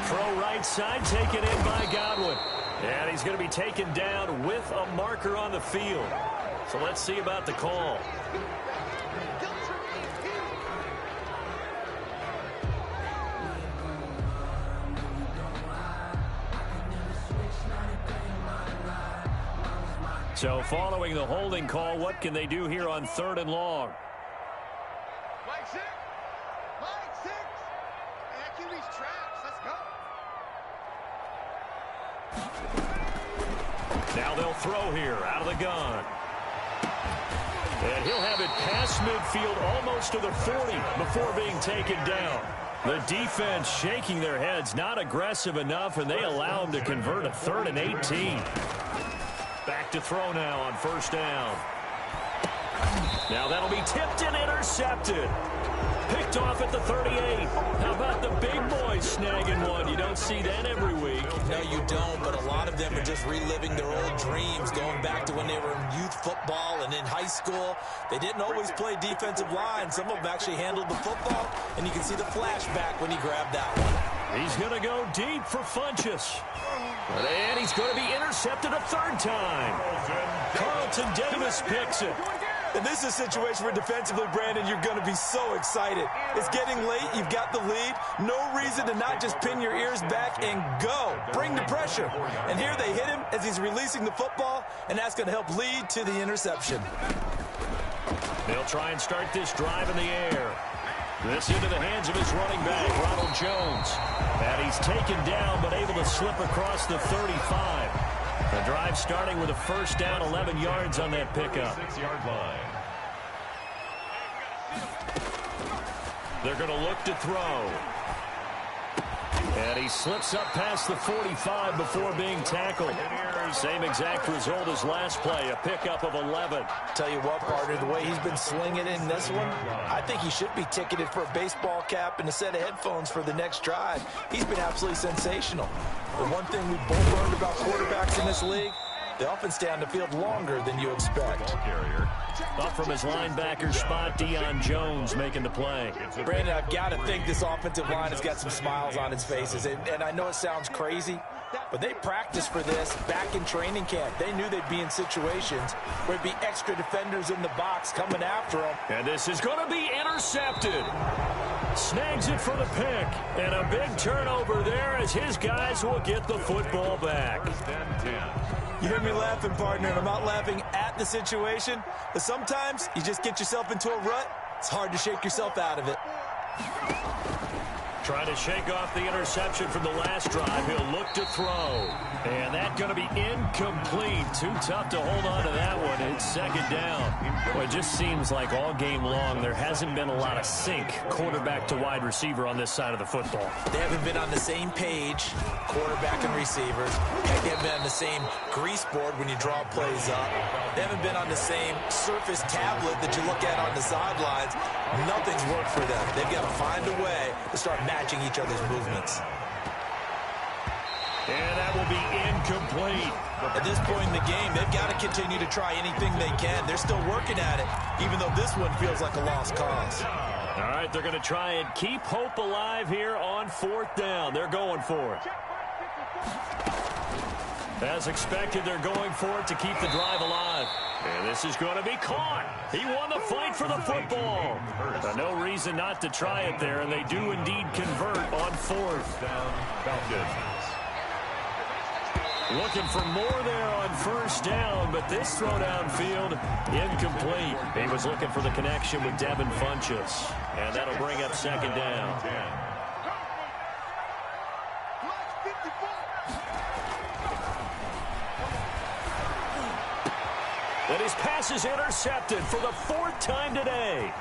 Throw right side, taken in by Godwin. And he's going to be taken down with a marker on the field. So let's see about the call. So following the holding call, what can they do here on 3rd and long? Mike 6. And QB's traps. Let's go. Now they'll throw here out of the gun. And he'll have it past midfield almost to the 40 before being taken down. The defense shaking their heads, not aggressive enough, and they allow him to convert a 3rd and 18. Back to throw now on first down. Now that'll be tipped and intercepted. Picked off at the 38. How about the big boys snagging one? You don't see that every week. No, you don't, but a lot of them are just reliving their old dreams, going back to when they were in youth football and in high school. They didn't always play defensive line. Some of them actually handled the football, and you can see the flashback when he grabbed that one. He's going to go deep for Funchess. And he's going to be intercepted a 3rd time. Carlton Davis picks it. And this is a situation where defensively, Brandon, you're going to be so excited. It's getting late. You've got the lead. No reason to not just pin your ears back and go. Bring the pressure. And here they hit him as he's releasing the football, and that's going to help lead to the interception. They'll try and start this drive in the air. This into the hands of his running back, Ronald Jones. And he's taken down, but able to slip across the 35. The drive starting with a first down, 11 yards on that pickup. 6-yard line. They're going to look to throw. And he slips up past the 45 before being tackled. Same exact result as last play, a pickup of 11. Tell you what, partner, the way he's been slinging in this one, I think he should be ticketed for a baseball cap and a set of headphones for the next drive. He's been absolutely sensational. The one thing we've both learned about quarterbacks in this league, they often stay on the field longer than you expect. Up from his linebacker spot, Deion Jones making the play. Brandon, I've got to think this offensive line has got some smiles on its faces. And I know it sounds crazy, but they practiced for this back in training camp. They knew they'd be in situations where there'd be extra defenders in the box coming after them. And this is going to be intercepted. Snags it for the pick. And a big turnover there as his guys will get the football back. You hear me laughing, partner, and I'm not laughing at the situation, but sometimes you just get yourself into a rut. It's hard to shake yourself out of it. Trying to shake off the interception from the last drive. He'll look to throw. And that's going to be incomplete. Too tough to hold on to that one. It's second down. Well, it just seems like all game long there hasn't been a lot of sync quarterback to wide receiver on this side of the football. They haven't been on the same page, quarterback and receivers. Heck, they haven't been on the same grease board when you draw plays up. They haven't been on the same surface tablet that you look at on the sidelines. Nothing's worked for them. They've got to find a way to start matching each other's movements. And that will be incomplete. At this point in the game, they've got to continue to try anything they can. They're still working at it, even though this one feels like a lost cause. All right, they're going to try and keep hope alive here on fourth down. They're going for it. As expected, they're going for it to keep the drive alive. And this is going to be caught. He won the fight for the football. No reason not to try it there, and they do indeed convert on fourth. Looking for more there on first down, but this throw downfield, incomplete. He was looking for the connection with Devin Funchess, and that'll bring up second down. And his pass is intercepted for the fourth time today.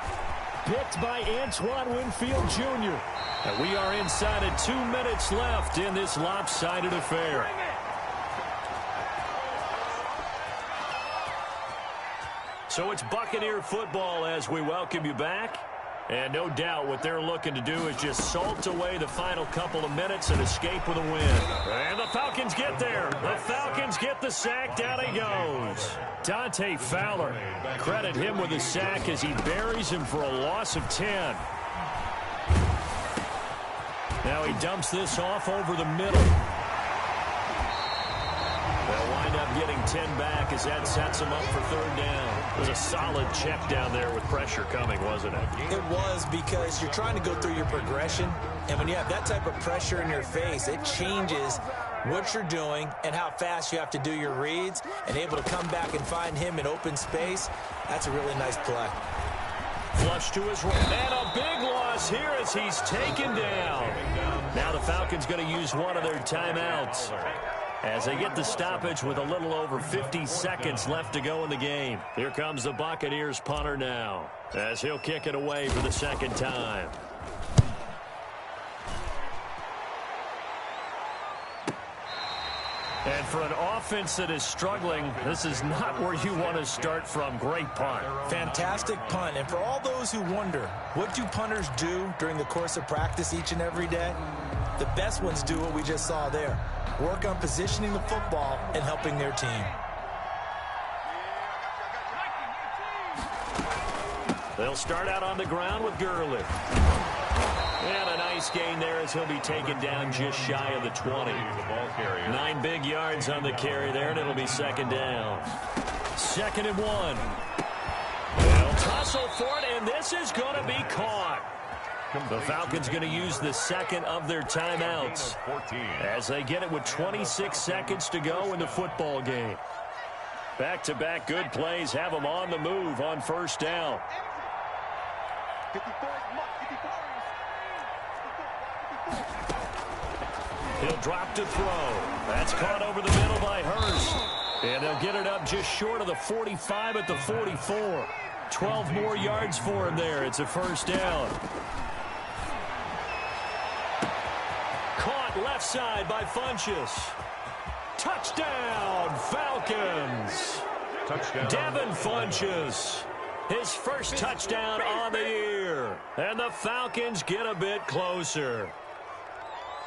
Picked by Antoine Winfield Jr. And we are inside of 2 minutes left in this lopsided affair. So it's Buccaneer football as we welcome you back. And no doubt what they're looking to do is just salt away the final couple of minutes and escape with a win. And the Falcons get there. The Falcons get the sack. Down he goes. Dante Fowler. Credit him with a sack as he buries him for a loss of 10. Now he dumps this off over the middle. They'll wind up getting 10 back as that sets him up for third down. It was a solid check down there with pressure coming, wasn't it? It was, because you're trying to go through your progression, and when you have that type of pressure in your face, it changes what you're doing and how fast you have to do your reads, and able to come back and find him in open space. That's a really nice play. Flush to his right. And a big loss here as he's taken down. Now the Falcons going to use one of their timeouts as they get the stoppage with a little over 50 seconds left to go in the game. Here comes the Buccaneers punter now as he'll kick it away for the second time. And for an offense that is struggling, this is not where you want to start from. Great punt. Fantastic punt. And for all those who wonder, what do punters do during the course of practice each and every day? The best ones do what we just saw there. Work on positioning the football and helping their team. They'll start out on the ground with Gurley. And a nice gain there as he'll be taken down just shy of the 20. 9 big yards on the carry there, and it'll be second down. 2nd and 1. They'll tussle for it, and this is going to be caught. The Falcons going to use the second of their timeouts as they get it with 26 seconds to go in the football game. Back-to-back good plays have them on the move on first down. He'll drop to throw. That's caught over the middle by Hurst. And they'll get it up just short of the 45 at the 44. 12 more yards for him there. It's a first down. Caught caught left side by Funchess. Touchdown, Falcons. Touchdown. Devin Funchess, his first touchdown on the year. And the Falcons get a bit closer.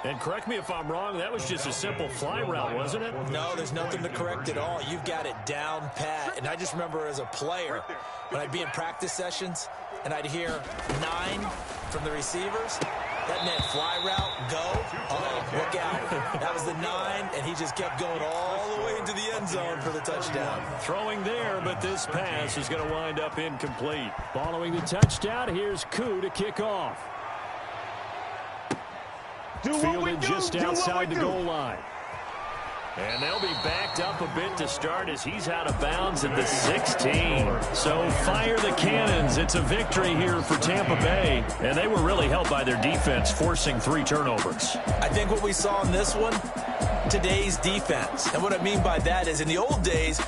And correct me if I'm wrong, that was just a simple fly route, wasn't it? No, there's nothing to correct at all. You've got it down pat. And I just remember as a player, when I'd be in practice sessions and I'd hear 9 from the receivers, that meant fly route, go, look out. That was the 9, and he just kept going all the way into the end zone for the touchdown. Throwing there, but this pass is going to wind up incomplete. Following the touchdown, here's Koo to kick off. Fielded just outside the goal line. And they'll be backed up a bit to start as he's out of bounds at the 16. So fire the cannons. It's a victory here for Tampa Bay. And they were really helped by their defense, forcing 3 turnovers. I think what we saw in this one, today's defense. And what I mean by that is in the old days,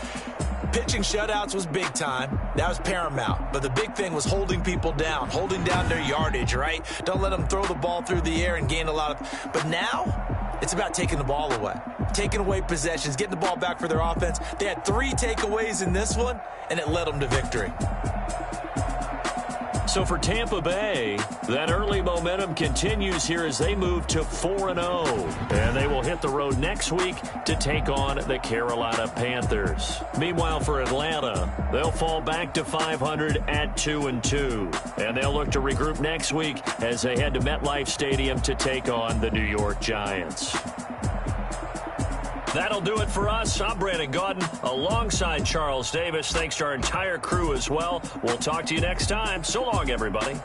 pitching shutouts was big time. That was paramount. But the big thing was holding people down, holding down their yardage, right? Don't let them throw the ball through the air and gain a lot of... But now, it's about taking the ball away. Taking away possessions, getting the ball back for their offense. They had 3 takeaways in this one, and it led them to victory. So for Tampa Bay, that early momentum continues here as they move to 4-0. And they will hit the road next week to take on the Carolina Panthers. Meanwhile, for Atlanta, they'll fall back to 500 at 2-2. And they'll look to regroup next week as they head to MetLife Stadium to take on the New York Giants. That'll do it for us. I'm Brandon Gaudin alongside Charles Davis. Thanks to our entire crew as well. We'll talk to you next time. So long, everybody.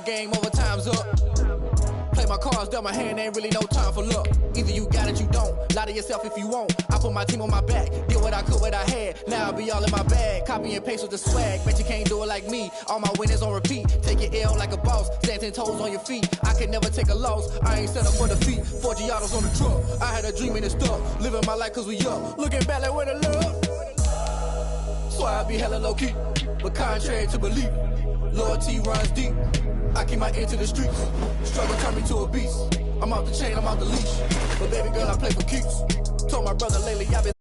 Game over, time's up. Play my cards, dealt my hand, ain't really no time for luck. Either you got it, you don't. Lie to yourself if you won't. I put my team on my back, did what I could, what I had. Now I'll be all in my bag. Copy and paste with the swag. Bet you can't do it like me. All my winners on repeat. Take your L like a boss. Stand 10 toes on your feet. I can never take a loss. I ain't set up for defeat. 4 Giottos on the truck. I had a dream and it's stuck. Living my life cause we up. Looking back like where the love. So I be hella low key. But contrary to belief, Loyalty runs deep. I keep my ear to the streets. Struggle turn me to a beast. I'm off the chain, I'm off the leash. But baby girl, I play for keeps. Told my brother lately I've been